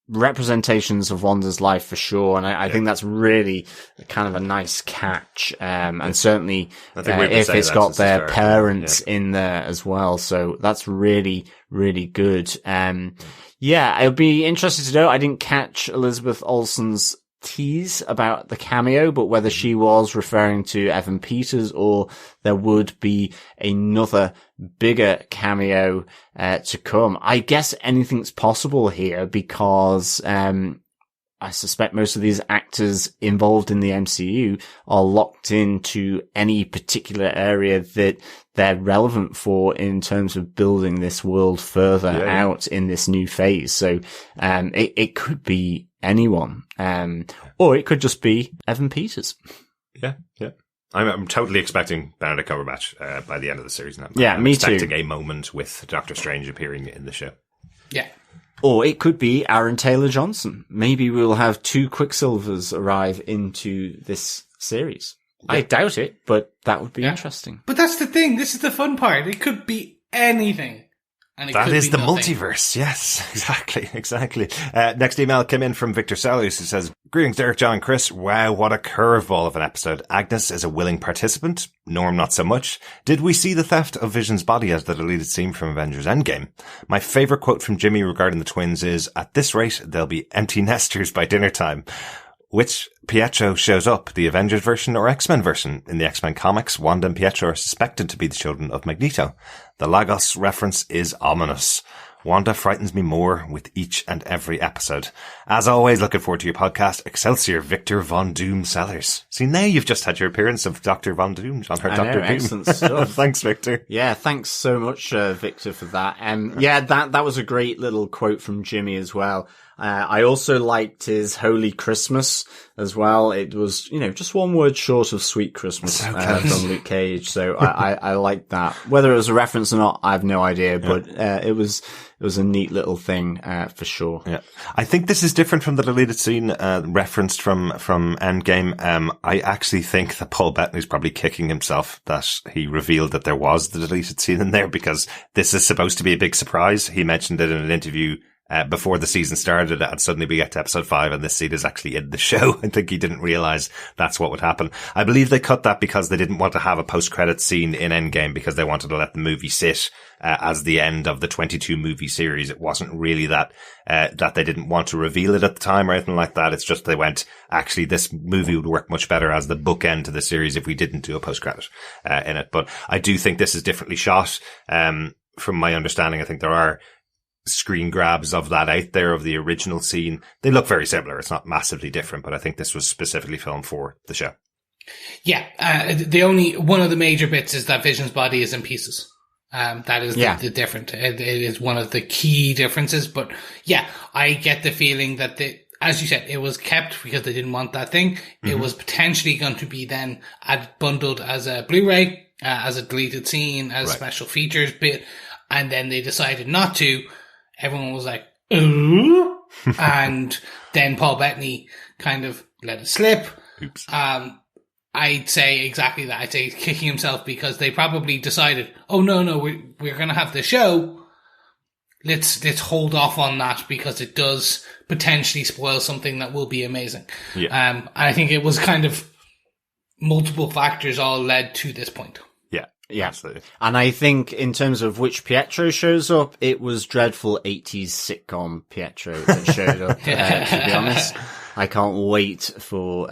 representations of Wanda's life for sure, and I think that's really kind of a nice catch, and certainly if it's got their parents in there as well, so that's really, really good. I'd be interested to know. I didn't catch Elizabeth Olsen's tease about the cameo, but whether she was referring to Evan Peters or there would be another bigger cameo to come. I guess anything's possible here because I suspect most of these actors involved in the MCU are locked into any particular area that they're relevant for in terms of building this world further out in this new phase. So it could be anyone, or it could just be Evan Peters. Yeah. I'm totally expecting Benedict Cumberbatch by the end of the series now. I'm me too. Expecting a moment with Doctor Strange appearing in the show. Yeah. Or it could be Aaron Taylor Johnson. Maybe we'll have 2 Quicksilvers arrive into this series. Yeah. I doubt it, but that would be interesting. But that's the thing. This is the fun part. It could be anything. And that is the multiverse. Yes, exactly. Next email came in from Victor Sellers, who says, "Greetings, Derek, John, and Chris. Wow, what a curveball of an episode. Agnes is a willing participant. Norm, not so much. Did we see the theft of Vision's body as the deleted scene from Avengers Endgame? My favourite quote from Jimmy regarding the twins is, 'At this rate, they'll be empty nesters by dinner time.' Which Pietro shows up, the Avengers version or X-Men version? In the X-Men comics, Wanda and Pietro are suspected to be the children of Magneto. The Lagos reference is ominous. Wanda frightens me more with each and every episode. As always, looking forward to your podcast. Excelsior, Victor Von Doom Sellers. See, now you've just had your appearance of Dr. Von Doom on her Dr. Doom. Excellent stuff. Thanks, Victor. Yeah, thanks so much, Victor, for that. Yeah, that was a great little quote from Jimmy as well. I also liked his Holy Christmas as well. It was, just one word short of Sweet Christmas from Luke Cage. So I liked that. Whether it was a reference or not, I have no idea, but it was a neat little thing for sure. Yeah, I think this is different from the deleted scene referenced from Endgame. I actually think that Paul Bettany's probably kicking himself that he revealed that there was the deleted scene in there, because this is supposed to be a big surprise. He mentioned it in an interview before the season started, and suddenly we get to episode 5 and this scene is actually in the show. I think he didn't realize that's what would happen. I believe they cut that because they didn't want to have a post-credit scene in Endgame, because they wanted to let the movie sit as the end of the 22 movie series. It wasn't really that they didn't want to reveal it at the time or anything like that. It's just they went, actually, this movie would work much better as the bookend to the series if we didn't do a post-credit in it. But I do think this is differently shot. From my understanding, I think there are screen grabs of that out there of the original scene. They look very similar. It's not massively different, but I think this was specifically filmed for the show. Yeah. One of the major bits is that Vision's body is in pieces. That is the different. It is one of the key differences, but yeah, I get the feeling that as you said, it was kept because they didn't want that thing. Mm-hmm. It was potentially going to be then bundled as a Blu-ray, as a deleted scene, as special features bit, and then they decided not to. Everyone was like, ooh. And then Paul Bettany kind of let it slip. Oops. I'd say exactly that. I'd say he's kicking himself because they probably decided, oh no, we're going to have the show. Let's hold off on that because it does potentially spoil something that will be amazing. Yeah. And I think it was kind of multiple factors all led to this point. Yeah, absolutely. And I think in terms of which Pietro shows up, it was dreadful 80s sitcom Pietro that showed up, to be honest. I can't wait for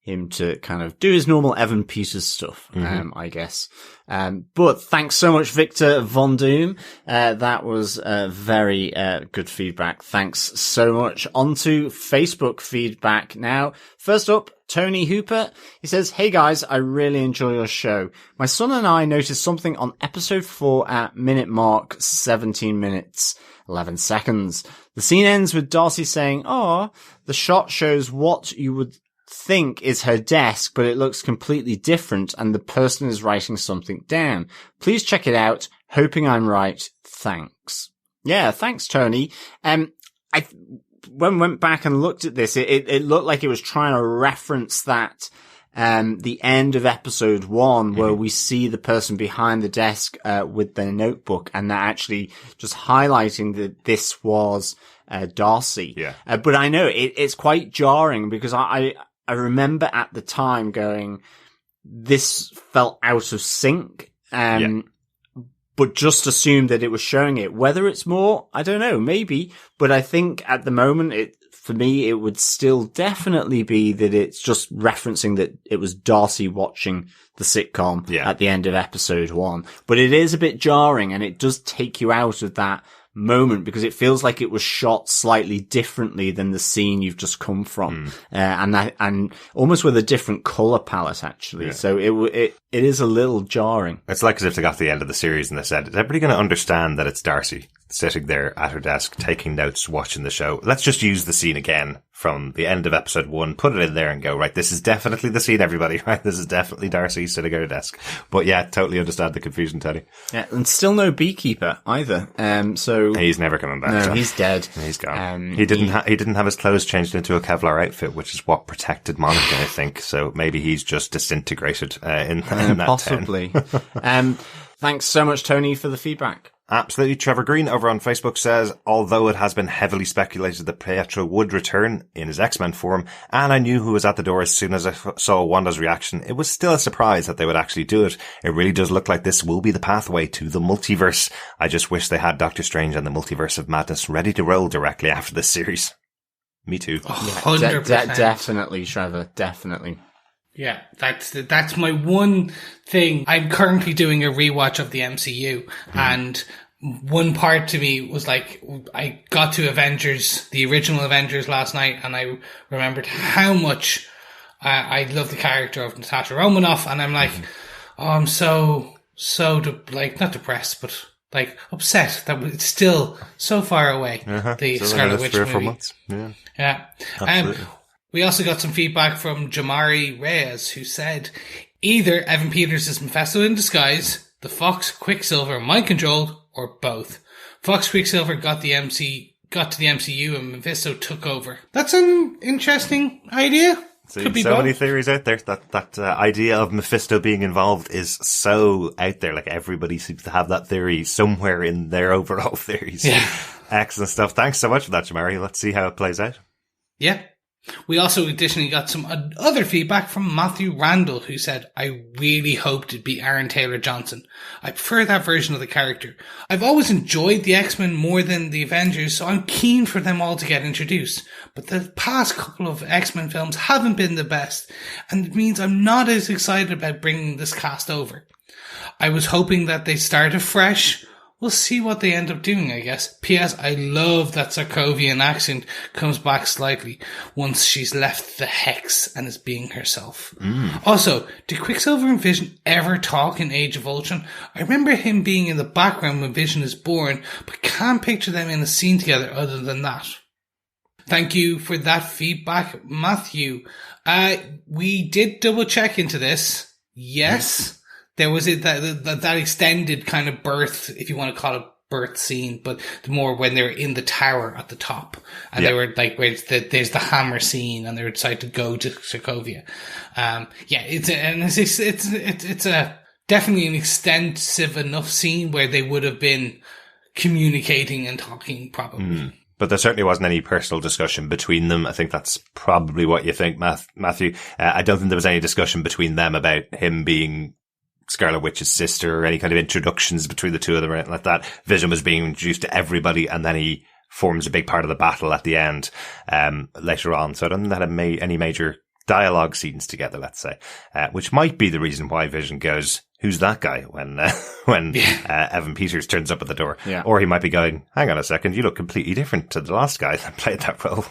him to kind of do his normal Evan Peters stuff, I guess. But thanks so much, Victor Von Doom. That was very good feedback. Thanks so much. On to Facebook feedback now. First up, Tony Hooper. He says, hey guys, I really enjoy your show. My son and I noticed something on episode 4 at minute mark 17 minutes, 11 seconds. The scene ends with Darcy saying, oh, the shot shows what you would think is her desk, but it looks completely different and the person is writing something down. Please check it out. Hoping I'm right. Thanks. Yeah, thanks, Tony. When we went back and looked at this, it looked like it was trying to reference that, the end of episode 1 where we see the person behind the desk, with their notebook, and that actually just highlighting that this was, Darcy. Yeah. But I know it's quite jarring because I remember at the time going, this felt out of sync. But just assumed that it was showing it. Whether it's more, I don't know, maybe. But I think at the moment, for me, it would still definitely be that it's just referencing that it was Darcy watching the sitcom at the end of episode 1. But it is a bit jarring and it does take you out of that moment because it feels like it was shot slightly differently than the scene you've just come from. And almost with a different color palette actually. So it is a little jarring. It's like as if they got to the end of the series and they said, is everybody going to understand that it's Darcy sitting there at her desk taking notes, watching the show? Let's just use the scene again from the end of episode 1, put it in there and go, right, this is definitely the scene, everybody, right? This is definitely Darcy sitting at her desk. But yeah, totally understand the confusion, Teddy. Yeah, and still no beekeeper either. So he's never coming back. No, so. He's dead. He's gone. He didn't have his clothes changed into a Kevlar outfit, which is what protected Monica, I think. So maybe he's just disintegrated in that possibly. Thanks so much, Tony, for the feedback. Absolutely. Trevor Green over on Facebook says, although it has been heavily speculated that Pietro would return in his X-Men form, and I knew who was at the door as soon as I saw Wanda's reaction, it was still a surprise that they would actually do it. It really does look like this will be the pathway to the multiverse. I just wish they had Doctor Strange and the Multiverse of Madness ready to roll directly after this series. Me too. 100%. Definitely, Trevor. Definitely. Yeah, that's my one thing. I'm currently doing a rewatch of the MCU, and one part to me was like, I got to Avengers, the original Avengers last night, and I remembered how much I love the character of Natasha Romanoff, and I'm like, oh, I'm so like, not depressed, but like upset that it's still so far away. The Scarlet Witch 3 or 4 movie. months. Yeah. Absolutely. We also got some feedback from Jamari Reyes, who said, either Evan Peters is Mephisto in disguise, the Fox Quicksilver mind controlled, or both. Fox Quicksilver got to the MCU and Mephisto took over. That's an interesting idea. Could be so both. Many theories out there. That idea of Mephisto being involved is so out there. Like, everybody seems to have that theory somewhere in their overall theories. Yeah. Excellent stuff. Thanks so much for that, Jamari. Let's see how it plays out. Yeah. We also additionally got some other feedback from Matthew Randall, who said, I really hoped it'd be Aaron Taylor-Johnson. I prefer that version of the character. I've always enjoyed the X-Men more than the Avengers, so I'm keen for them all to get introduced. But the past couple of X-Men films haven't been the best, and it means I'm not as excited about bringing this cast over. I was hoping that they start afresh. We'll see what they end up doing, I guess. P.S. I love that Sokovian accent comes back slightly once she's left the Hex and is being herself. Also, did Quicksilver and Vision ever talk in Age of Ultron? I remember him being in the background when Vision is born, but can't picture them in a scene together other than that. Thank you for that feedback, Matthew. We did double check into this. Yes. There was that extended kind of birth, if you want to call it birth scene, but the more when they're in the tower at the top, and they were like, where there's the hammer scene, and they decided to go to Sokovia. It's a definitely an extensive enough scene where they would have been communicating and talking probably. But there certainly wasn't any personal discussion between them. I think that's probably what you think, Matthew. I don't think there was any discussion between them about him being Scarlet Witch's sister, or any kind of introductions between the two of them or anything like that. Vision was being introduced to everybody, and then he forms a big part of the battle at the end later on. So I don't think they had any major dialogue scenes together, let's say, which might be the reason why Vision goes, who's that guy, when Evan Peters turns up at the door. Yeah. Or he might be going, hang on a second, you look completely different to the last guy that played that role.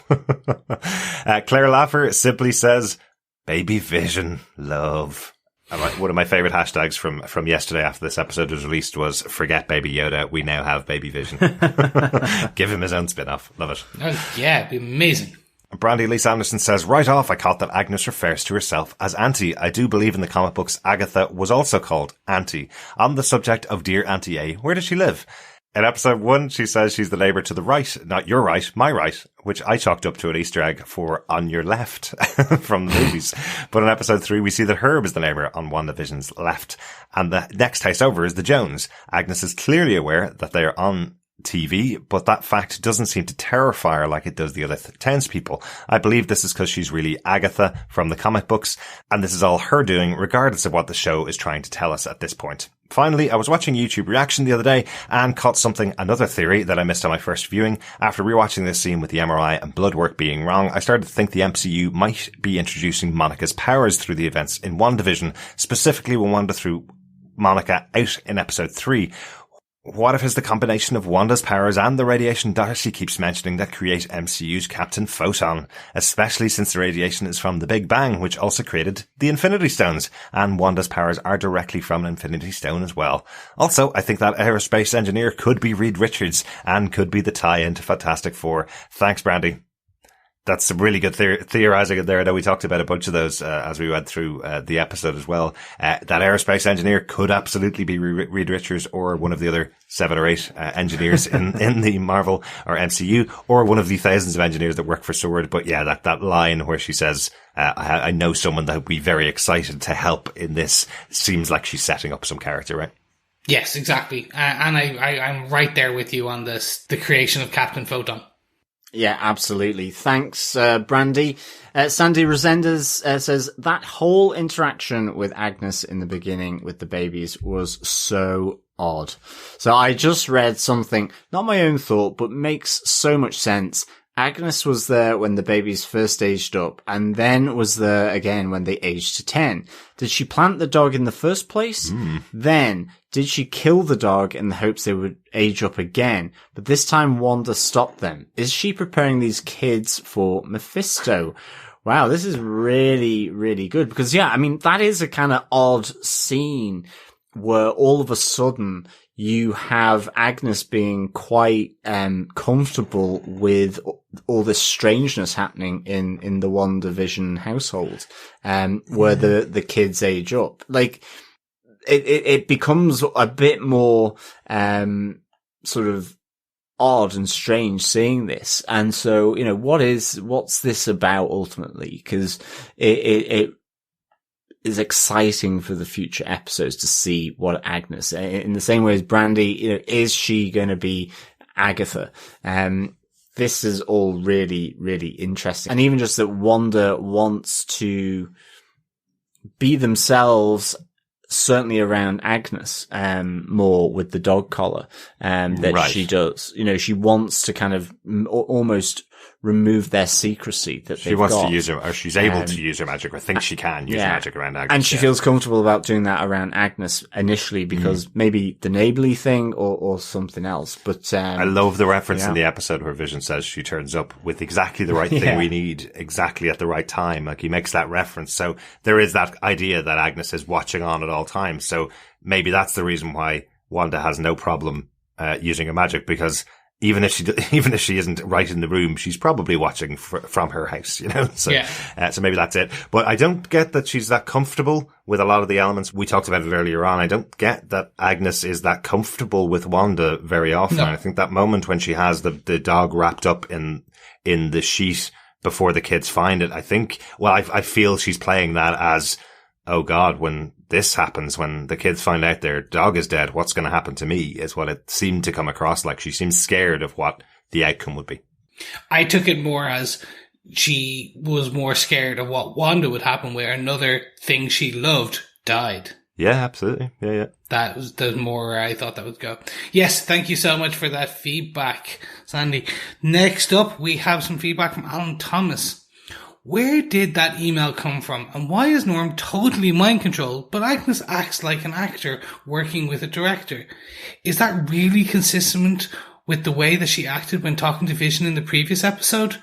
Claire Laffer simply says, Baby Vision, love. One of my favourite hashtags from yesterday after this episode was released was, forget Baby Yoda, we now have Baby Vision. Give him his own spin-off. Love it. Yeah, it'd be amazing. Brandy Lee Sanderson says, right off, I caught that Agnes refers to herself as Auntie. I do believe in the comic books Agatha was also called Auntie. On the subject of Dear Auntie A, where does she live? In episode 1, she says she's the neighbour to the right, not your right, my right, which I chalked up to an Easter egg for on your left from the movies. But in episode 3, we see that Herb is the neighbour on WandaVision's left. And the next house over is the Jones. Agnes is clearly aware that they are on TV, but that fact doesn't seem to terrify her like it does the other townspeople. I believe this is because she's really Agatha from the comic books, and this is all her doing, regardless of what the show is trying to tell us at this point. Finally, I was watching YouTube reaction the other day and caught another theory that I missed on my first viewing. After rewatching this scene with the MRI and blood work being wrong, I started to think the MCU might be introducing Monica's powers through the events in WandaVision, specifically when Wanda threw Monica out in episode 3. What if it's the combination of Wanda's powers and the radiation Darcy keeps mentioning that create MCU's Captain Photon, especially since the radiation is from the Big Bang, which also created the Infinity Stones, and Wanda's powers are directly from an Infinity Stone as well. Also, I think that aerospace engineer could be Reed Richards and could be the tie-in to Fantastic Four. Thanks, Brandy. That's some really good theorizing in there. I know we talked about a bunch of those as we went through the episode as well. That aerospace engineer could absolutely be Reed Richards or one of the other 7 or 8 engineers in the Marvel or MCU, or one of the thousands of engineers that work for SWORD. But yeah, that line where she says, I know someone that would be very excited to help in this, seems like she's setting up some character, right? Yes, exactly. And I'm right there with you on this, the creation of Captain Photon. Yeah, absolutely. Thanks, Brandy. Sandy Resendez says that whole interaction with Agnes in the beginning with the babies was so odd. So I just read something, not my own thought, but makes so much sense. Agnes was there when the babies first aged up, and then was there again when they aged to 10. Did she plant the dog in the first place? Then, did she kill the dog in the hopes they would age up again? But this time Wanda stopped them. Is she preparing these kids for Mephisto? Wow, this is really, really good. Because, yeah, I mean, that is a kind of odd scene where all of a sudden you have Agnes being quite comfortable with all this strangeness happening in the WandaVision household, where the kids age up. Like, it becomes a bit more sort of odd and strange seeing this. And so, you know, what's this about ultimately? Because it is exciting for the future episodes to see what Agnes, in the same way as Brandy, you know, is she going to be Agatha? This is all really, really interesting. And even just that Wanda wants to be themselves, certainly around Agnes, more with the dog collar, that she does. You know, she wants to kind of almost remove their secrecy that she wants to use her, or she's able to use her magic, or thinks she can use magic around Agnes. And she feels comfortable about doing that around Agnes initially because maybe the neighbourly thing or something else. But I love the reference in the episode where Vision says she turns up with exactly the right thing we need, exactly at the right time. Like, he makes that reference. So there is that idea that Agnes is watching on at all times. So maybe that's the reason why Wanda has no problem using her magic, because even if she isn't right in the room, she's probably watching from her house, you know? So, so maybe that's it. But I don't get that she's that comfortable with a lot of the elements. We talked about it earlier on. I don't get that Agnes is that comfortable with Wanda very often. No. I think that moment when she has the dog wrapped up in the sheet before the kids find it, I feel she's playing that as, oh God, when this happens, when the kids find out their dog is dead, what's going to happen to me, is what it seemed to come across like. She seems scared of what the outcome would be. I took it more as she was more scared of what Wanda would happen, where another thing she loved died. Yeah, absolutely. Yeah. That was more where I thought that would go. Yes, thank you so much for that feedback, Sandy. Next up, we have some feedback from Alan Thomas. Where did that email come from, and why is Norm totally mind controlled, but Agnes acts like an actor working with a director? Is that really consistent with the way that she acted when talking to Vision in the previous episode?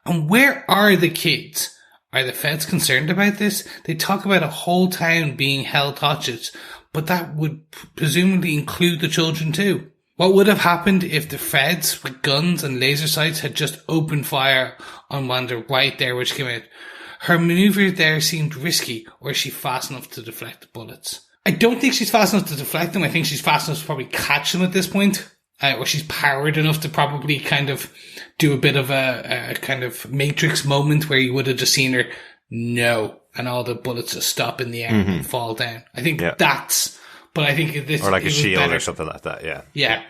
And where are the kids? Are the feds concerned about this? They talk about a whole town being held hostage, but that would presumably include the children too. What would have happened if the feds with guns and laser sights had just opened fire on Wanda right there where she came out? Her maneuver there seemed risky, or is she fast enough to deflect the bullets? I don't think she's fast enough to deflect them. I think she's fast enough to probably catch them at this point. Or she's powered enough to probably kind of do a bit of a kind of Matrix moment where you would have just seen her, no, and all the bullets just stop in the air and fall down. I think that's... But I think this, or like a shield or something like that. Yeah.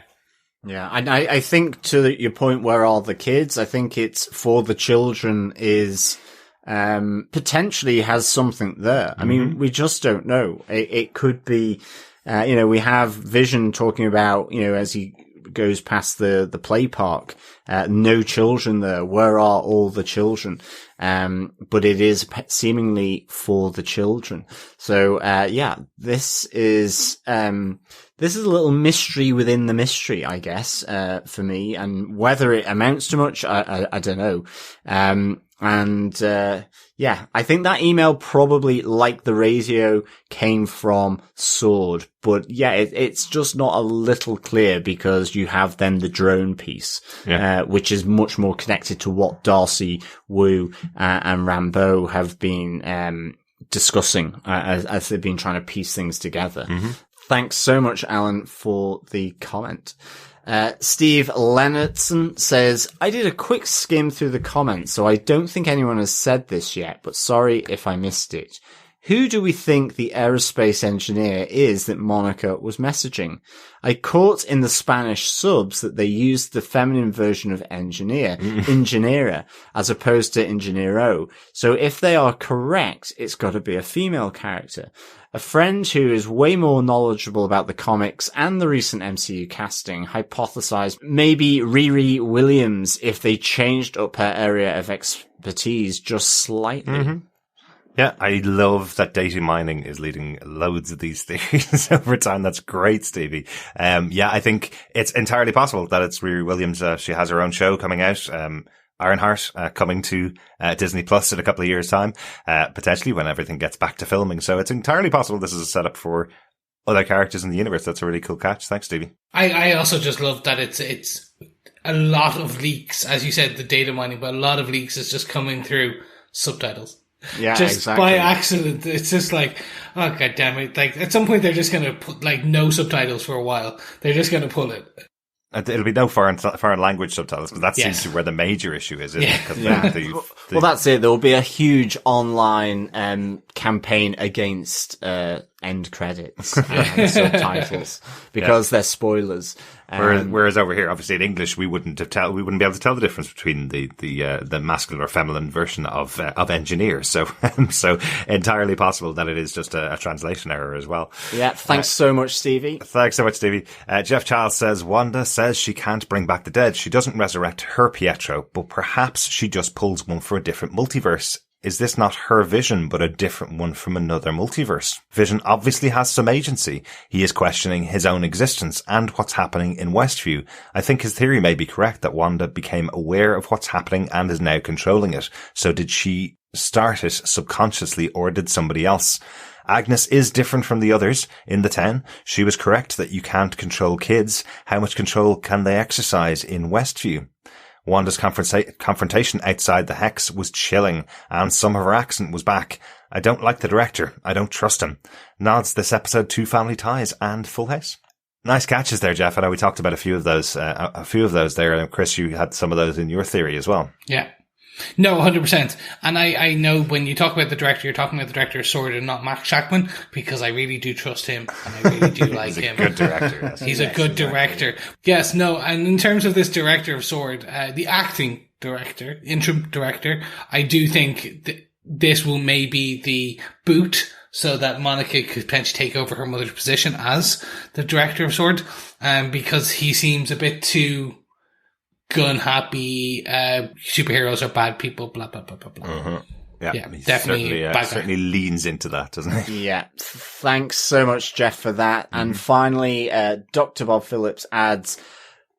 And I think to your point, where are the kids? I think it's for the children is, potentially has something there. I mean, we just don't know. It could be, we have Vision talking about, as he goes past the play park, no children there. Where are all the children? But it is seemingly for the children. So, this is a little mystery within the mystery, I guess, for me. And whether it amounts to much, I don't know. I think that email probably, like the radio, came from SWORD. But it's just not a little clear, because you have then the drone piece, which is much more connected to what Darcy, Woo, and Rambeau have been, discussing, as they've been trying to piece things together. Thanks so much, Alan, for the comment. Steve Leonardson says, I did a quick skim through the comments, so I don't think anyone has said this yet, but sorry if I missed it. Who do we think the aerospace engineer is that Monica was messaging? I caught in the Spanish subs that they used the feminine version of engineer, ingeniera, as opposed to ingeniero. So if they are correct, it's got to be a female character. A friend who is way more knowledgeable about the comics and the recent MCU casting hypothesized maybe Riri Williams if they changed up her area of expertise just slightly. Mm-hmm. Yeah, I love that data mining is leading loads of these theories over time. That's great, Stevie. Yeah, I think it's entirely possible that it's Riri Williams. She has her own show coming out. Ironheart, coming to, Disney Plus in a couple of years' time, potentially when everything gets back to filming. So it's entirely possible this is a setup for other characters in the universe. That's a really cool catch. Thanks, Stevie. I also just love that it's a lot of leaks, as you said, the data mining, but a lot of leaks is just coming through subtitles. Yeah, just exactly. by accident. It's just like, oh god damn it. Like at some point they're just gonna put like no subtitles for a while. They're just gonna pull it. It'll be no foreign language subtitles, because that seems to be where the major issue is, isn't it? Yeah. Well, that's it. There will be a huge online campaign against end credits and subtitles because they're spoilers. Whereas over here, obviously in English, we wouldn't be able to tell the difference between the masculine or feminine version of engineer. So entirely possible that it is just a translation error as well. Yeah. Thanks so much, Stevie. Thanks so much, Stevie. Jeff Charles says, Wanda says she can't bring back the dead. She doesn't resurrect her Pietro, but perhaps she just pulls one for a different multiverse. Is this not her Vision, but a different one from another multiverse? Vision obviously has some agency. He is questioning his own existence and what's happening in Westview. I think his theory may be correct that Wanda became aware of what's happening and is now controlling it. So did she start it subconsciously, or did somebody else? Agnes is different from the others in the 10. She was correct that you can't control kids. How much control can they exercise in Westview? Wanda's confrontation outside the Hex was chilling, and some of her accent was back. I don't like the director. I don't trust him. Nods this episode to Family Ties and Full House. Nice catches there, Jeff. I know we talked about a few of those there. And Chris, you had some of those in your theory as well. Yeah. No, 100%. And I know when you talk about the director, you're talking about the director of SWORD and not Max Shakman, because I really do trust him and I really do like him. He's a good director. Yes. He's a good director. Yes, no, and in terms of this director of SWORD, the acting director, interim director, I do think this will maybe the boot so that Monica could potentially take over her mother's position as the director of SWORD, because he seems a bit too gun happy, superheroes are bad people, blah blah blah blah blah. Mm-hmm. Yeah, definitely certainly leans into that, doesn't he? Yeah. Thanks so much, Jeff, for that. And finally, Dr. Bob Phillips adds,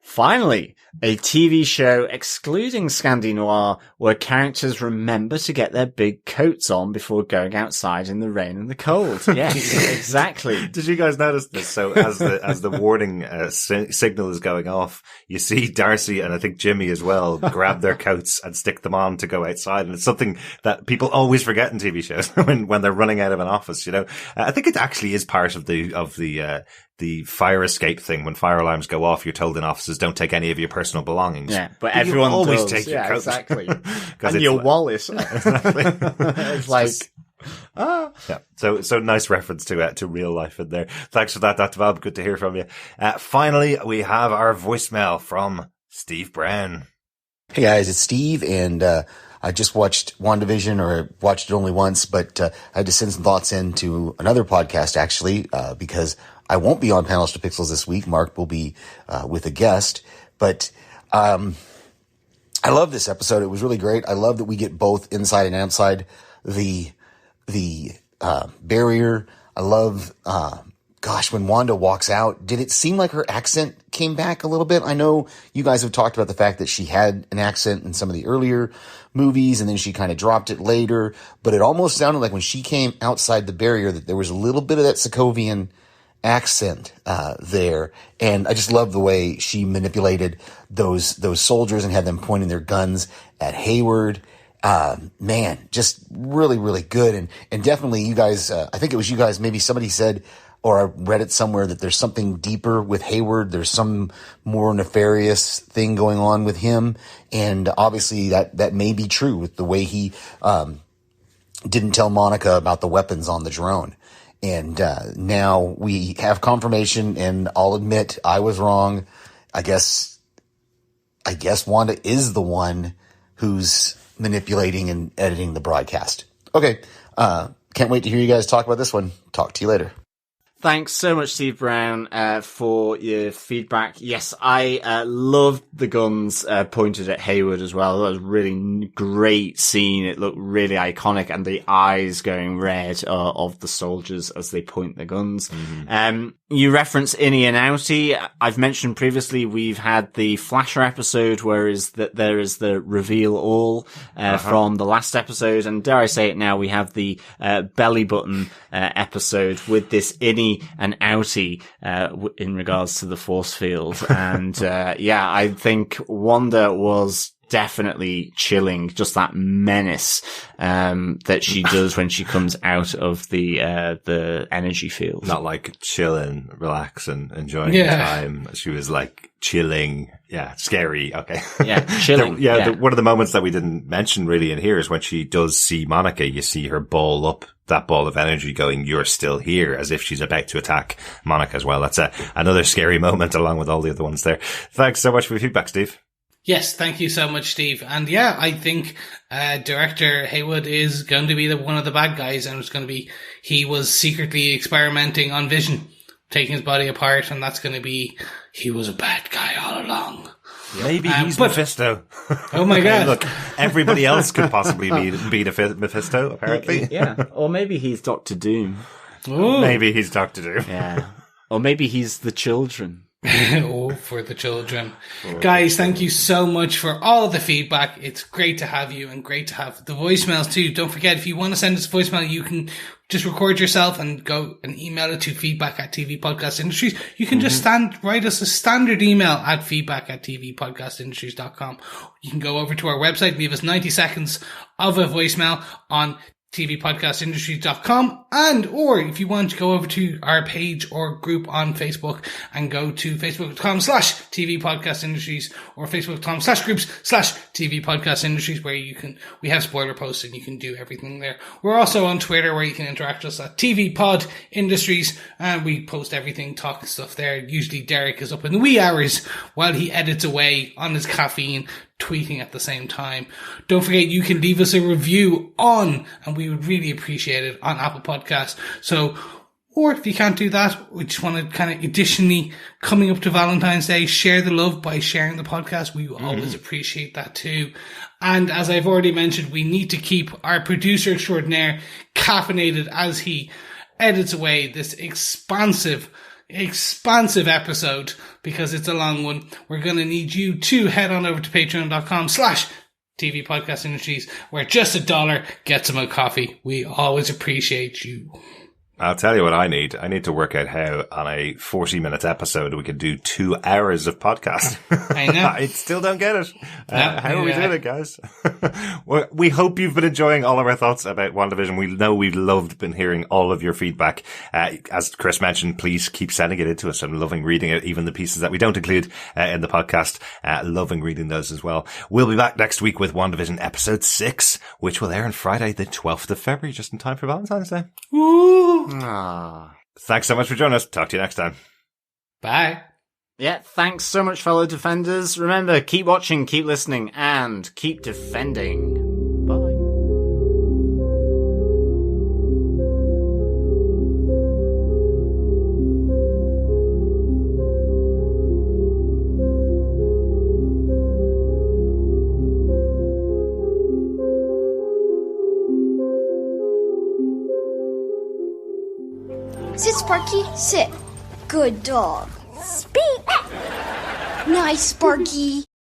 finally, a TV show excluding Scandi Noir where characters remember to get their big coats on before going outside in the rain and the cold. Yes, exactly. Did you guys notice this? So as the warning signal is going off, you see Darcy and I think Jimmy as well grab their coats and stick them on to go outside. And it's something that people always forget in TV shows when they're running out of an office, you know. I think it actually is part of the fire escape thing. When fire alarms go off, you're told in offices, don't take any of your personal belongings. Yeah, but everyone always does. take your coat. Exactly. And your wallet. Exactly. It's like, yeah. So nice reference to real life in there. Thanks for that, Dr. Bob. Good to hear from you. Finally, we have our voicemail from Steve Brown. Hey guys, it's Steve, and I just watched WandaVision, or watched it only once, but I had to send some thoughts into another podcast actually, because I won't be on Panels to Pixels this week. Mark will be with a guest, but I love this episode. It was really great. I love that we get both inside and outside the barrier. I love, when Wanda walks out, did it seem like her accent came back a little bit? I know you guys have talked about the fact that she had an accent in some of the earlier movies and then she kind of dropped it later, but it almost sounded like when she came outside the barrier that there was a little bit of that Sokovian accent there. And I just love the way she manipulated those soldiers and had them pointing their guns at Hayward. Man, just really, really good. And definitely you guys, I think it was you guys, maybe somebody said, or I read it somewhere, that there's something deeper with Hayward. There's some more nefarious thing going on with him. And obviously that may be true with the way he didn't tell Monica about the weapons on the drone. And now we have confirmation, and I'll admit I was wrong. I guess Wanda is the one who's manipulating and editing the broadcast. Okay, can't wait to hear you guys talk about this one. Talk to you later. Thanks so much, Steve Brown, for your feedback. Yes, I loved the guns pointed at Haywood as well. That was a really great scene. It looked really iconic, and the eyes going red of the soldiers as they point the guns. Mm-hmm. You reference Innie and Outie. I've mentioned previously we've had the Flasher episode where there is the reveal all from the last episode, and dare I say it now, we have the belly button episode with this Innie and Outie in regards to the force field. And I think Wanda was definitely chilling, just that menace that she does when she comes out of the energy field. Not like chilling, relax and enjoying the time. She was like chilling. Yeah, scary. Okay. Yeah, chilling. One of the moments that we didn't mention really in here is when she does see Monica. You see her ball up that ball of energy going, "You're still here," as if she's about to attack Monica as well. That's another scary moment along with all the other ones there. Thanks so much for your feedback, Steve. Yes, thank you so much, Steve. And yeah, I think Director Haywood is going to be one of the bad guys, and it's going to be he was secretly experimenting on Vision, taking his body apart, and that's going to be he was a bad guy all along. Maybe he's Mephisto. Oh my god! Look, everybody else could possibly be Mephisto, apparently. Yeah, or maybe he's Doctor Doom. Ooh. Maybe he's Doctor Doom. Yeah, or maybe he's the children. Oh, for the children. Guys, thank you so much for all of the feedback. It's great to have you and great to have the voicemails too. Don't forget, if you want to send us a voicemail, you can just record yourself and go and email it to feedback@tvpodcastindustries. You can just write us a standard email at feedback@tvpodcastindustries.com. You can go over to our website, leave us 90 seconds of a voicemail on tvpodcastindustries.com, or if you want to go over to our page or group on Facebook and go to facebook.com/tvpodcastindustries or facebook.com/groups/tvpodcastindustries, where we have spoiler posts and you can do everything there. We're also on Twitter, where you can interact with us at tvpodindustries, and we post everything, talk stuff there. Usually Derek is up in the wee hours while he edits away on his caffeine, tweeting at the same time. Don't forget, you can leave us a review and we would really appreciate it, on Apple Podcasts. Or if you can't do that, we just want to kind of additionally, coming up to Valentine's Day, share the love by sharing the podcast. We always appreciate that too. And as I've already mentioned, we need to keep our producer extraordinaire caffeinated as he edits away this expansive episode, because it's a long one. We're going to need you to head on over to patreon.com/tvpodcastindustries, where just $1 gets him a coffee. We always appreciate you. I'll tell you what I need. I need to work out how on a 40-minute episode we could do 2 hours of podcast. I know. I still don't get it. How are we doing it, guys? Well, we hope you've been enjoying all of our thoughts about WandaVision. We know we've been hearing all of your feedback. As Chris mentioned, please keep sending it in to us. I'm loving reading it, even the pieces that we don't include in the podcast. Loving reading those as well. We'll be back next week with WandaVision episode 6, which will air on Friday, the 12th of February, just in time for Valentine's Day. Woo! Thanks so much for joining us. Talk to you next time. Bye. Yeah, thanks so much, fellow defenders. Remember, keep watching, keep listening, and keep defending. Bye. Sit, Sparky, sit. Good dog. Speak. Nice, Sparky.